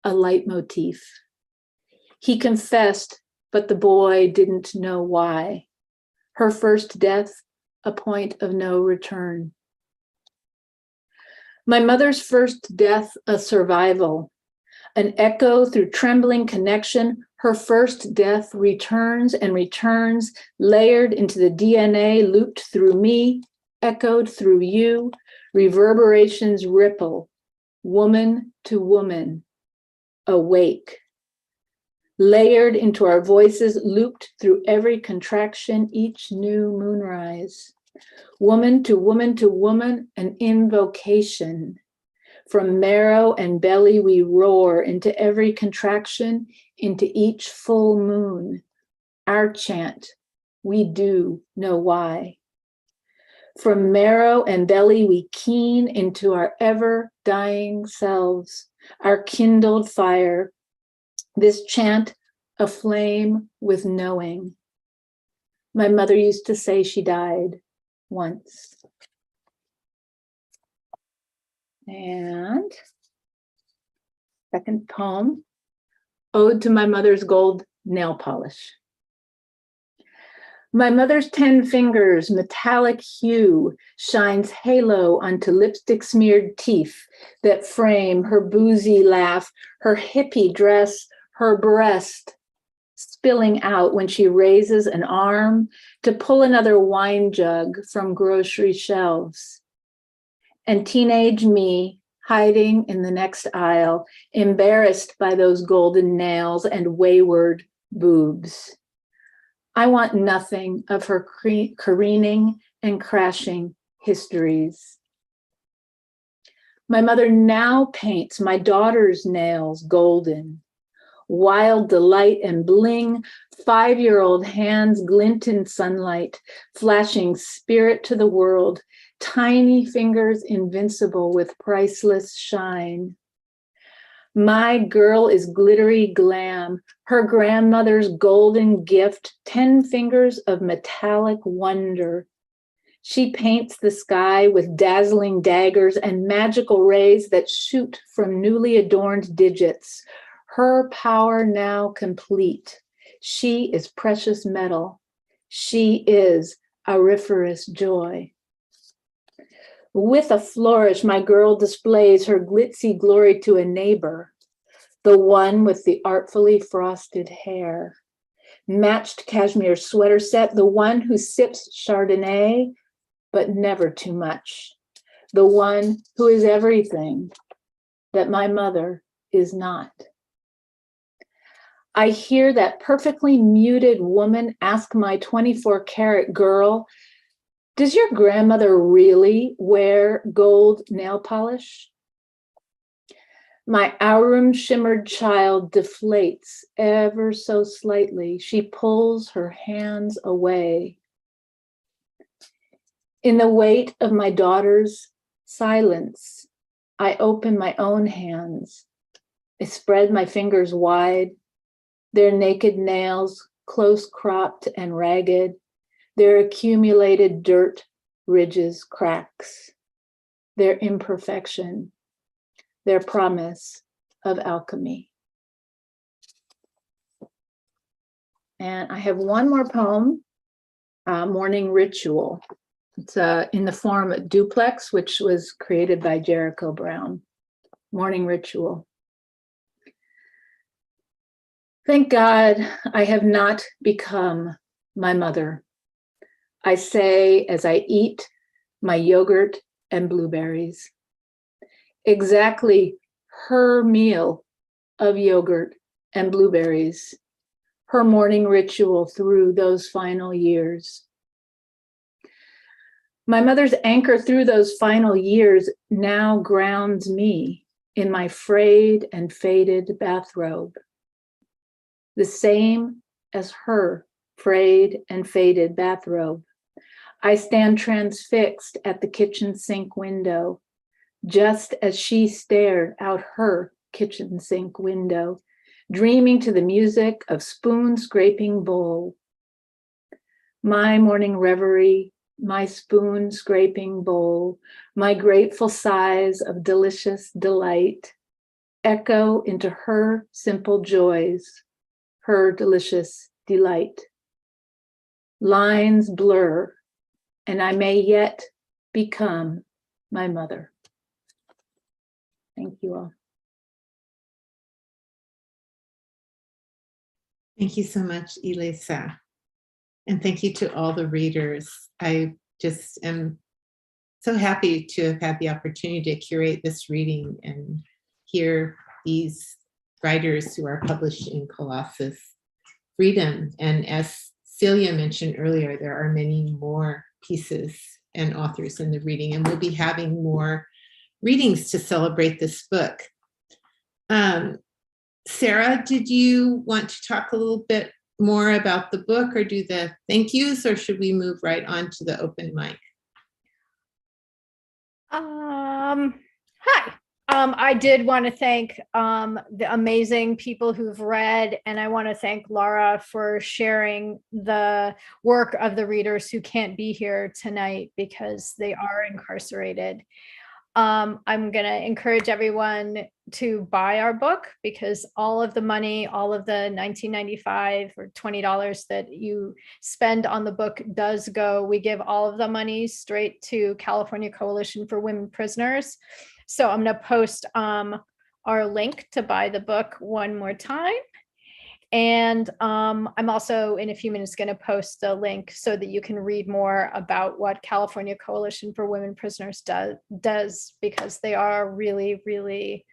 a leitmotif. He confessed, but the boy didn't know why. Her first death, a point of no return. My mother's first death, a survival, an echo through trembling connection. Her first death returns and returns, layered into the DNA, looped through me, echoed through you, reverberations ripple, woman to woman, awake. Layered into our voices, looped through every contraction, each new moonrise. Woman to woman to woman, an invocation. From marrow and belly we roar into every contraction, into each full moon. Our chant, we do know why. From marrow and belly we keen into our ever-dying selves, our kindled fire. This chant, aflame with knowing. My mother used to say she died once. And second poem, Ode to My Mother's Gold Nail Polish. My mother's 10 fingers, metallic hue, shines halo onto lipstick-smeared teeth that frame her boozy laugh, her hippie dress, her breast spilling out when she raises an arm to pull another wine jug from grocery shelves. And teenage me hiding in the next aisle, embarrassed by those golden nails and wayward boobs. I want nothing of her careening and crashing histories. My mother now paints my daughter's nails golden. Wild delight and bling, 5-year-old hands glint in sunlight, flashing spirit to the world, tiny fingers invincible with priceless shine. My girl is glittery glam, her grandmother's golden gift, 10 fingers of metallic wonder. She paints the sky with dazzling daggers and magical rays that shoot from newly adorned digits. Her power now complete. She is precious metal. She is auriferous joy. With a flourish, my girl displays her glitzy glory to a neighbor, the one with the artfully frosted hair. Matched cashmere sweater set, the one who sips Chardonnay, but never too much. The one who is everything that my mother is not. I hear that perfectly muted woman ask my 24-karat girl, does your grandmother really wear gold nail polish? My aurum shimmered child deflates ever so slightly. She pulls her hands away. In the weight of my daughter's silence, I open my own hands. I spread my fingers wide, their naked nails close cropped and ragged, their accumulated dirt, ridges, cracks, their imperfection, their promise of alchemy. And I have one more poem, Morning Ritual. It's in the form of duplex, which was created by Jericho Brown. Morning Ritual. Thank God I have not become my mother. I say as I eat my yogurt and blueberries. Exactly her meal of yogurt and blueberries, her morning ritual through those final years. My mother's anchor through those final years now grounds me in my frayed and faded bathrobe, the same as her frayed and faded bathrobe. I stand transfixed at the kitchen sink window, just as she stared out her kitchen sink window, dreaming to the music of spoon scraping bowl. My morning reverie, my spoon scraping bowl, my grateful sighs of delicious delight, echo into her simple joys, her delicious delight. Lines blur, and I may yet become my mother. Thank you all. Thank you so much, Elisa. And thank you to all the readers. I just am so happy to have had the opportunity to curate this reading and hear these writers who are published in Colussus Freedom. And as Celia mentioned earlier, there are many more pieces and authors in the reading, and we'll be having more readings to celebrate this book. Sarah, did you want to talk a little bit more about the book or do the thank yous, or should we move right on to the open mic? Hi. I did want to thank the amazing people who've read, and I want to thank Laura for sharing the work of the readers who can't be here tonight because they are incarcerated. I'm going to encourage everyone to buy our book because all of the money, all of the $19.95 or $20 that you spend on the book does go. We give all of the money straight to California Coalition for Women Prisoners. So I'm going to post our link to buy the book one more time. And I'm also in a few minutes going to post a link so that you can read more about what California Coalition for Women Prisoners does, because they are really, really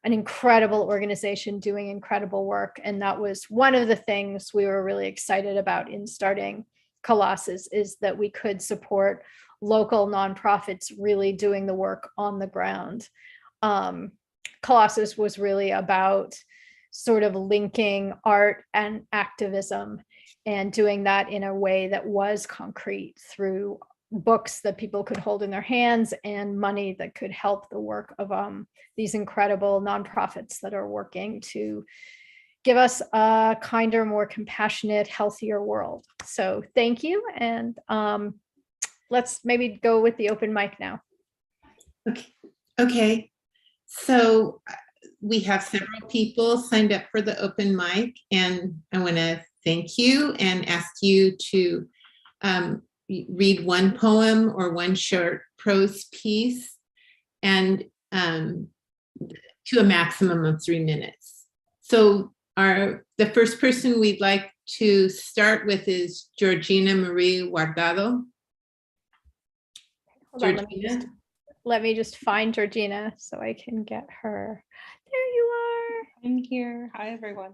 an incredible organization doing incredible work. And that was one of the things we were really excited about in starting Colussus, is that we could support local nonprofits really doing the work on the ground. Colussus was really about sort of linking art and activism and doing that in a way that was concrete through books that people could hold in their hands and money that could help the work of these incredible nonprofits that are working to give us a kinder, more compassionate, healthier world. So thank you. And let's maybe go with the open mic now. Okay. So we have several people signed up for the open mic, and I want to thank you and ask you to read one poem or one short prose piece, and to a maximum of 3 minutes. So the first person we'd like to start with is Georgina Marie Guardado. Georgina? Let me just find Georgina so I can get her. There you are. I'm here. Hi, everyone.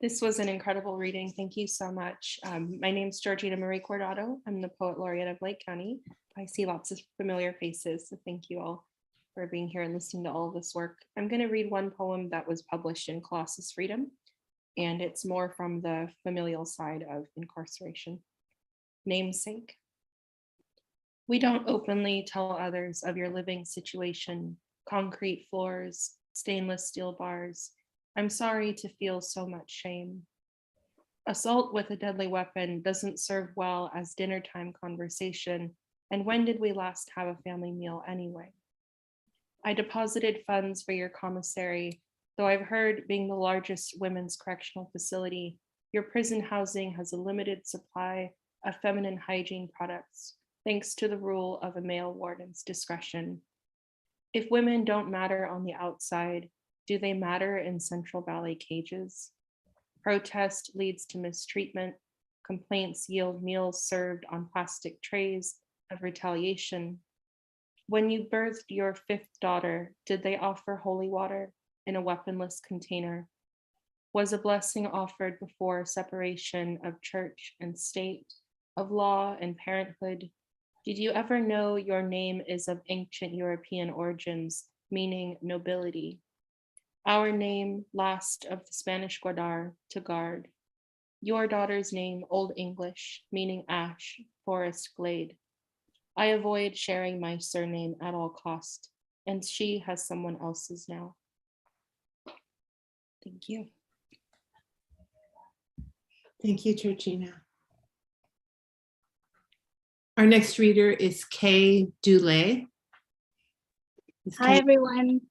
This was an incredible reading. Thank you so much. My name is Georgina Marie Guardado. I'm the Poet Laureate of Lake County. I see lots of familiar faces, so thank you all for being here and listening to all of this work. I'm going to read one poem that was published in Colussus Freedom, and it's more from the familial side of incarceration. Namesake. We don't openly tell others of your living situation, concrete floors, stainless steel bars. I'm sorry to feel so much shame. Assault with a deadly weapon doesn't serve well as dinner time conversation. And when did we last have a family meal anyway? I deposited funds for your commissary, though I've heard being the largest women's correctional facility, your prison housing has a limited supply of feminine hygiene products, thanks to the rule of a male warden's discretion. If women don't matter on the outside, do they matter in Central Valley cages? Protest leads to mistreatment. Complaints yield meals served on plastic trays of retaliation. When you birthed your fifth daughter, did they offer holy water in a weaponless container? Was a blessing offered before separation of church and state, of law and parenthood? Did you ever know your name is of ancient European origins, meaning nobility? Our name, last of the Spanish Guardar, to guard. Your daughter's name, Old English, meaning ash, forest glade. I avoid sharing my surname at all cost, and she has someone else's now. Thank you. Thank you, Georgina. Our next reader is Kay Dulé. Hi, everyone.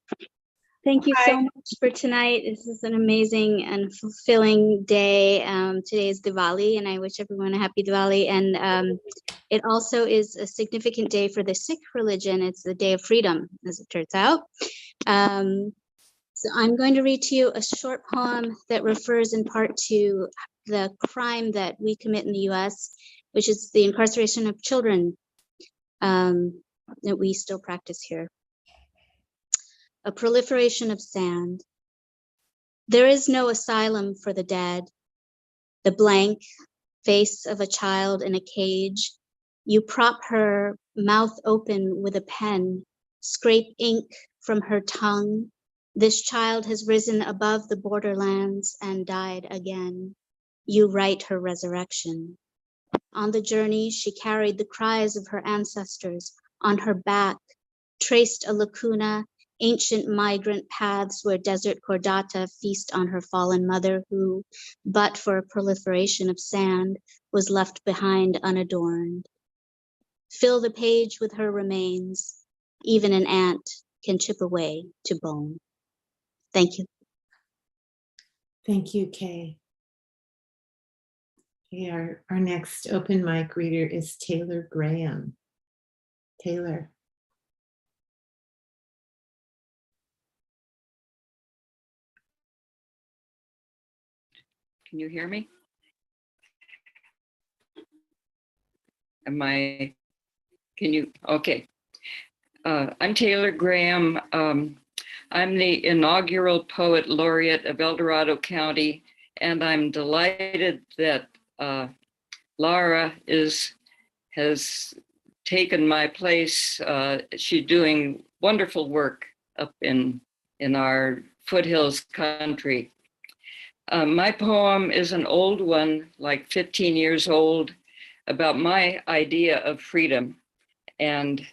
Thank you Hi. so much for tonight. This is an amazing and fulfilling day. Today is Diwali, and I wish everyone a happy Diwali. And it also is a significant day for the Sikh religion. It's the day of freedom, as it turns out. So I'm going to read to you a short poem that refers in part to the crime that we commit in the US, which is the incarceration of children that we still practice here. A proliferation of sand. There is no asylum for the dead. The blank face of a child in a cage. You prop her mouth open with a pen, scrape ink from her tongue. This child has risen above the borderlands and died again. You write her resurrection. On the journey, she carried the cries of her ancestors on her back, traced a lacuna, ancient migrant paths where desert Kordata feast on her fallen mother who, but for a proliferation of sand, was left behind unadorned. Fill the page with her remains. Even an ant can chip away to bone. Thank you. Thank you, Kay. Okay, our next open mic reader is Taylor Graham. Taylor. Can you hear me? Okay. I'm Taylor Graham. I'm the inaugural Poet Laureate of El Dorado County, and I'm delighted that Lara has taken my place. She's doing wonderful work up in our foothills country. My poem is an old one, like 15 years old, about my idea of freedom. And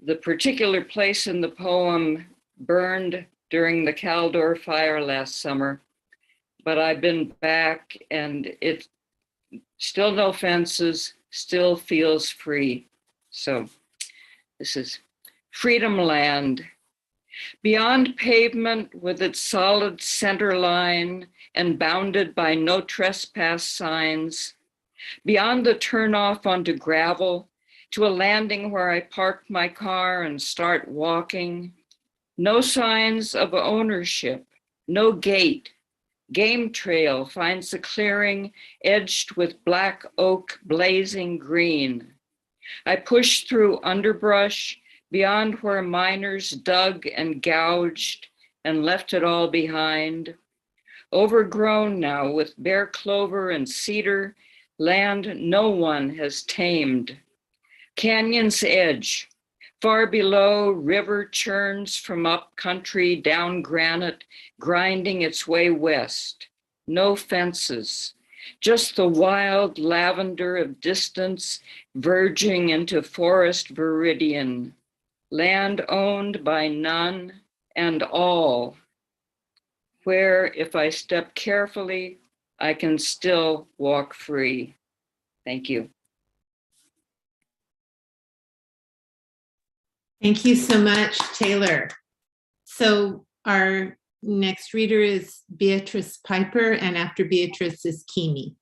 the particular place in the poem burned during the Caldor fire last summer, but I've been back and it's still no fences, still feels free. So this is Freedom Land. Beyond pavement with its solid center line and bounded by no trespass signs, beyond the turnoff onto gravel to a landing where I park my car and start walking, no signs of ownership, no gate. Game trail finds a clearing edged with black oak blazing green. I push through underbrush beyond where miners dug and gouged and left it all behind. Overgrown now with bare clover and cedar, land no one has tamed. Canyon's edge, far below, river churns from up country down granite, grinding its way west. No fences, just the wild lavender of distance verging into forest viridian. Land owned by none and all, where if I step carefully, I can still walk free. Thank you. Thank you so much, Taylor. So our next reader is Beatrice Piper, and after Beatrice is Kimi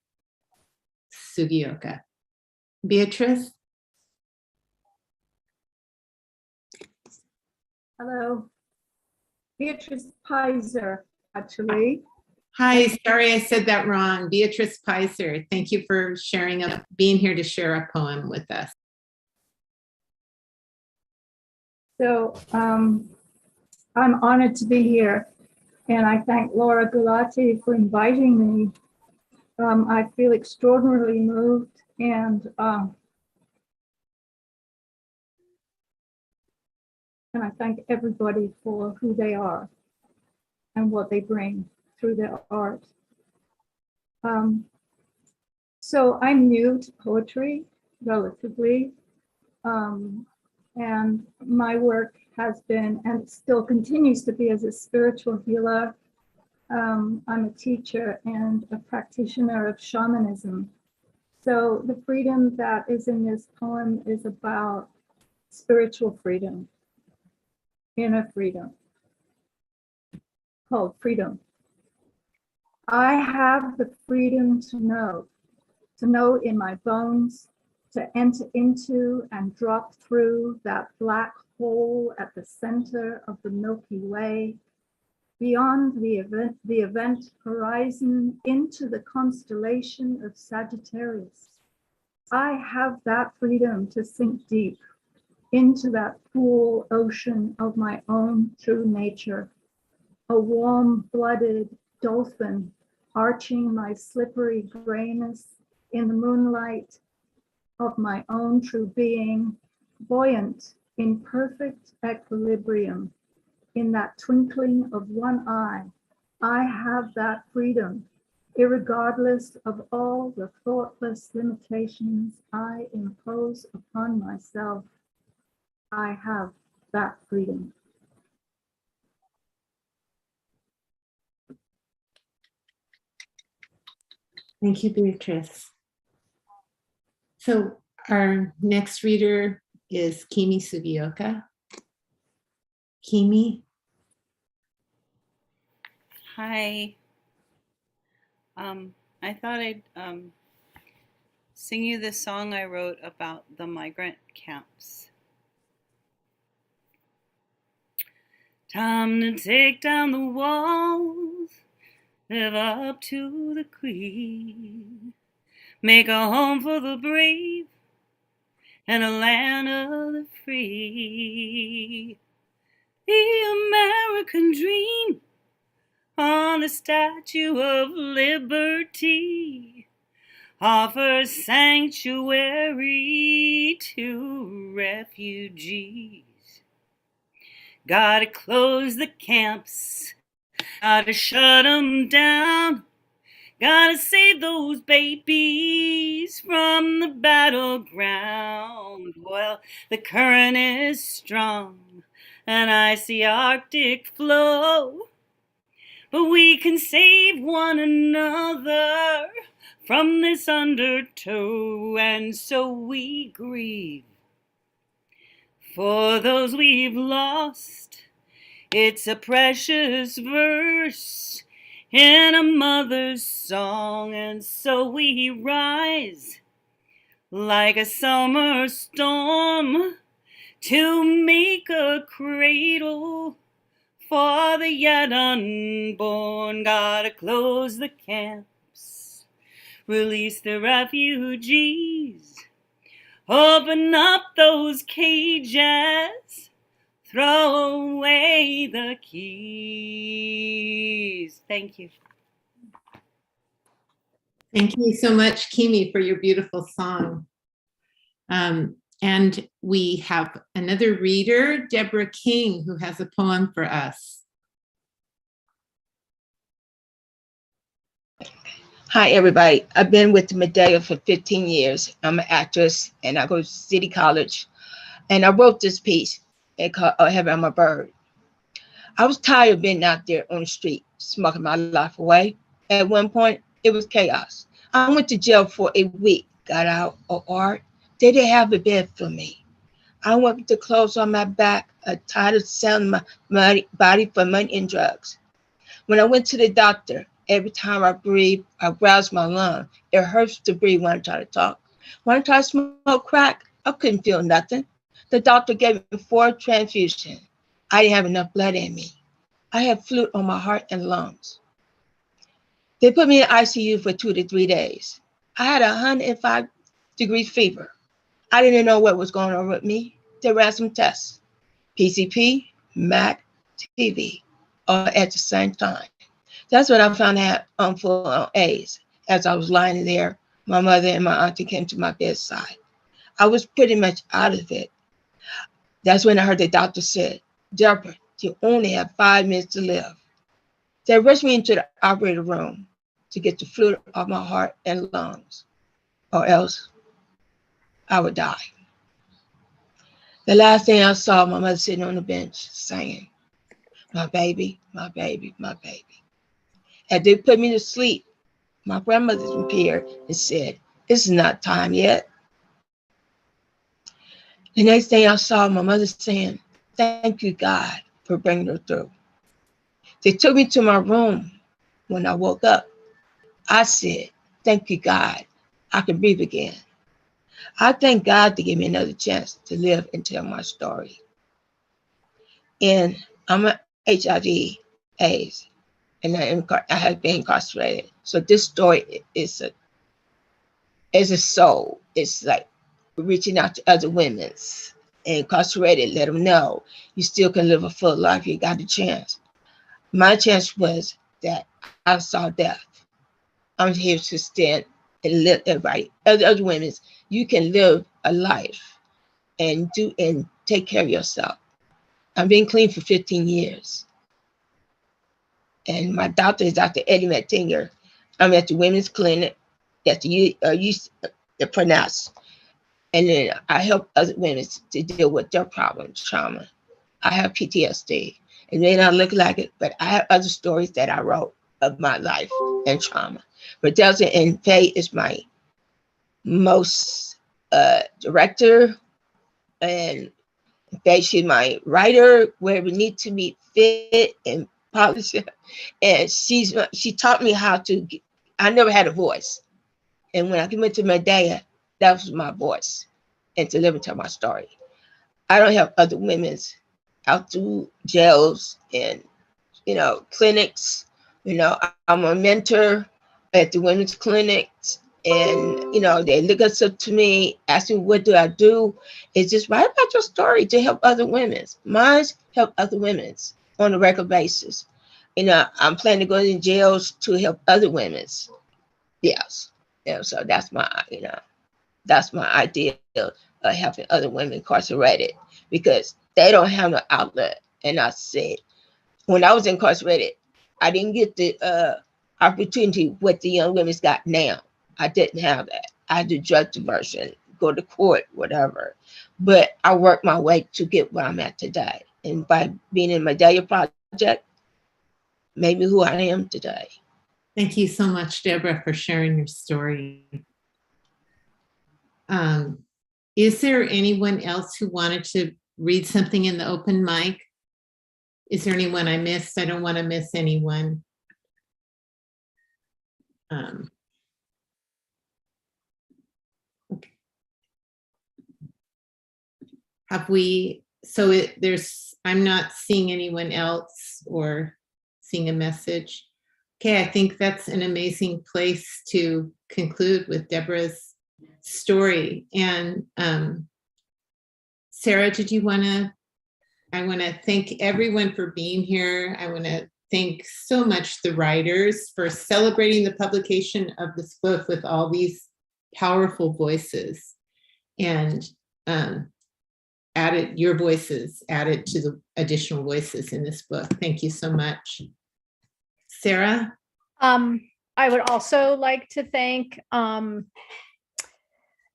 Sugioka. Beatrice? Hello. Beatrice Pizer, actually. Hi, sorry I said that wrong. Beatrice Pizer. Thank you for being here to share a poem with us. So I'm honored to be here, and I thank Laura Gulati for inviting me. I feel extraordinarily moved, and I thank everybody for who they are and what they bring through their art. So I'm new to poetry, relatively, and my work has been, and still continues to be, as a spiritual healer. I'm a teacher and a practitioner of shamanism. So the freedom that is in this poem is about spiritual freedom, inner freedom, called freedom. I have the freedom to know in my bones, to enter into and drop through that black hole at the center of the Milky Way, beyond the event horizon, into the constellation of Sagittarius. I have that freedom to sink deep into that cool ocean of my own true nature, a warm-blooded dolphin arching my slippery grayness in the moonlight of my own true being, buoyant in perfect equilibrium. In that twinkling of one eye, I have that freedom, irregardless of all the thoughtless limitations I impose upon myself. I have that freedom. Thank you, Beatrice. So our next reader is Kimi Sugioka. Kimi. Hi. I thought I'd sing you this song I wrote about the migrant camps. Time to take down the walls, live up to the creed, make a home for the brave and a land of the free. The American dream on the Statue of Liberty offers sanctuary to refugees. Gotta close the camps, gotta shut them down, gotta save those babies from the battleground. Well, the current is strong, and I see Arctic flow, but we can save one another from this undertow, and so we grieve for those we've lost. It's a precious verse in a mother's song, and so we rise like a summer storm to make a cradle for the yet unborn. Gotta close the camps, release the refugees, open up those cages, throw away the keys. Thank you. Thank you so much, Kimi, for your beautiful song. And we have another reader, Deborah King, who has a poem for us. Hi, everybody. I've been with the Medea for 15 years. I'm an actress, and I go to City College. And I wrote this piece called Heaven, I'm a Bird. I was tired of being out there on the street, smoking my life away. At one point, it was chaos. I went to jail for a week, got out of art. They didn't have a bed for me. I went with the clothes on my back, tired of selling my body for money and drugs. When I went to the doctor, every time I breathe, I rouse my lung. It hurts to breathe when I try to talk. When I try to smoke crack, I couldn't feel nothing. The doctor gave me 4 transfusions. I didn't have enough blood in me. I had fluid on my heart and lungs. They put me in ICU for 2 to 3 days. I had 105-degree fever. I didn't know what was going on with me. They ran some tests, PCP, MAC, TB, all at the same time. That's when I found out I'm full on AIDS. As I was lying there, my mother and my auntie came to my bedside. I was pretty much out of it. That's when I heard the doctor said, Deborah, you only have 5 minutes to live. They rushed me into the operating room to get the fluid off my heart and lungs, or else I would die. The last thing I saw, my mother sitting on the bench saying, my baby, my baby, my baby. As they put me to sleep, my grandmother appeared and said, it's not time yet. The next thing I saw, my mother saying, thank you, God, for bringing her through. They took me to my room. When I woke up, I said, thank you, God, I can breathe again. I thank God to give me another chance to live and tell my story. And I'm an HIV AIDS, and I have been incarcerated. So this story is a soul. It's like reaching out to other women's incarcerated, let them know you still can live a full life. You got a chance. My chance was that I saw death. I'm here to stand and let everybody, other women, you can live a life and take care of yourself. I've been clean for 15 years. And my doctor is Dr. Eddie Mettinger. I'm at the women's clinic at the pronounce. And then I help other women to deal with their problems, trauma. I have PTSD. It may not look like it, but I have other stories that I wrote of my life and trauma. But Delta and Faye is my most director, and Faye, she's my writer where we need to be fit and polished. And she taught me how to, I never had a voice. And when I went to Medea, that was my voice and to live and tell my story. I don't have other women's out through jails and, clinics. I'm a mentor at the women's clinics, and, they look us up to me, asking what do I do? It's just write about your story to help other women's. Mine's help other women's on a regular basis. I'm planning to go in jails to help other women's. Yes. So that's my idea of helping other women incarcerated, because they don't have no outlet. And I said, when I was incarcerated, I didn't get the opportunity what the young women's got now. I didn't have that. I had to drug diversion, go to court, whatever. But I worked my way to get where I'm at today. And by being in my Medea project, made me who I am today. Thank you so much, Deborah, for sharing your story. Is there anyone else who wanted to read something in the open mic? Is there anyone I missed? I don't want to miss anyone. Okay. I'm not seeing anyone else or seeing a message. Okay, I think that's an amazing place to conclude with Deborah's story. And Sarah, I want to thank everyone for being here. I want to thank so much the writers for celebrating the publication of this book with all these powerful voices, and your voices added to the additional voices in this book. Thank you so much. Sarah? I would also like to thank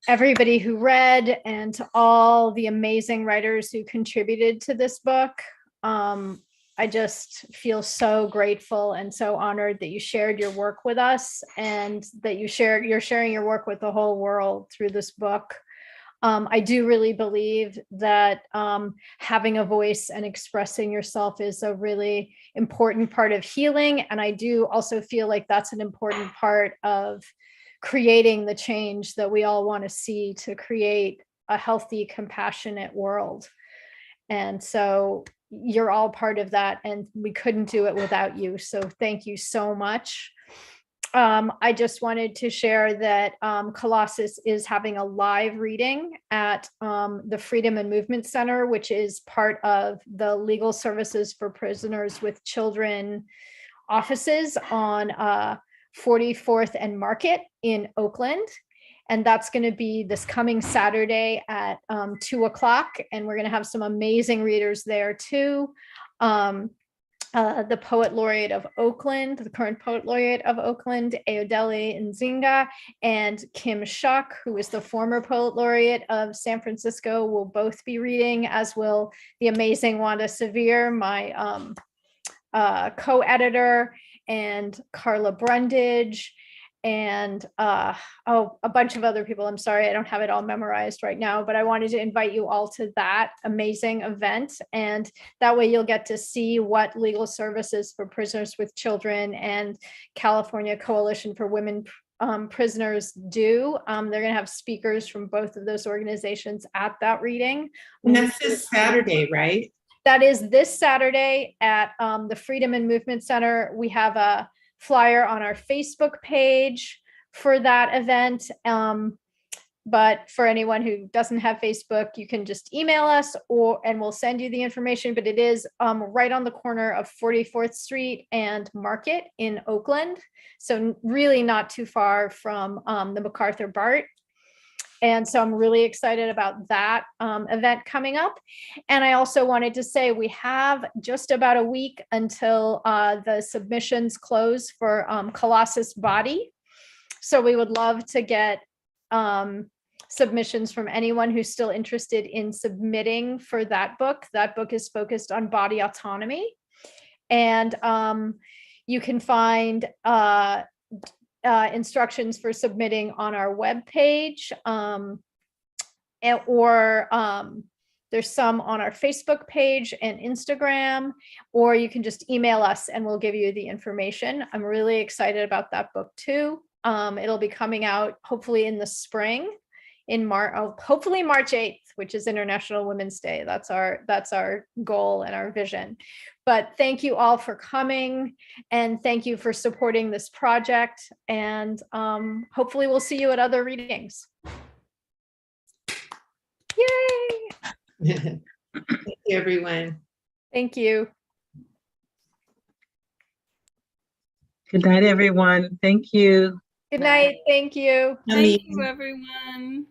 everybody who read, and to all the amazing writers who contributed to this book. I just feel so grateful and so honored that you shared your work with us, and that you're sharing your work with the whole world through this book. I do really believe that having a voice and expressing yourself is a really important part of healing. And I do also feel like that's an important part of creating the change that we all want to see, to create a healthy, compassionate world. And so you're all part of that, and we couldn't do it without you. So thank you so much. I just wanted to share that Colussus is having a live reading at the Freedom and Movement Center, which is part of the Legal Services for Prisoners with Children offices on 44th and Market in Oakland. And that's going to be this coming Saturday at 2 o'clock. And we're going to have some amazing readers there too. The Poet Laureate of Oakland, the current Poet Laureate of Oakland, Ayodele Nzinga, and Kim Shuck, who is the former Poet Laureate of San Francisco, will both be reading, as will the amazing Wanda Severe, my co-editor, and Carla Brundage, and a bunch of other people. I'm sorry, I don't have it all memorized right now, but I wanted to invite you all to that amazing event. And that way you'll get to see what Legal Services for Prisoners with Children and California Coalition for Women Prisoners do. They're going to have speakers from both of those organizations at that reading. And that's this Saturday, right? That is this Saturday at the Freedom and Movement Center. We have a flyer on our Facebook page for that event. But for anyone who doesn't have Facebook, you can just email us and we'll send you the information. But it is right on the corner of 44th Street and Market in Oakland. So really not too far from the MacArthur BART. And so I'm really excited about that event coming up. And I also wanted to say we have just about a week until the submissions close for Colossus Body. So we would love to get submissions from anyone who's still interested in submitting for that book. That book is focused on body autonomy. And you can find instructions for submitting on our webpage, or there's some on our Facebook page and Instagram, or you can just email us and we'll give you the information. I'm really excited about that book too. It'll be coming out hopefully in the spring, in hopefully March 8th, which is International Women's Day. That's our goal and our vision. But thank you all for coming, and thank you for supporting this project. And hopefully we'll see you at other readings. Yay! Thank you, everyone. Thank you. Good night, everyone. Thank you. Good night. Thank you. Thank you, everyone.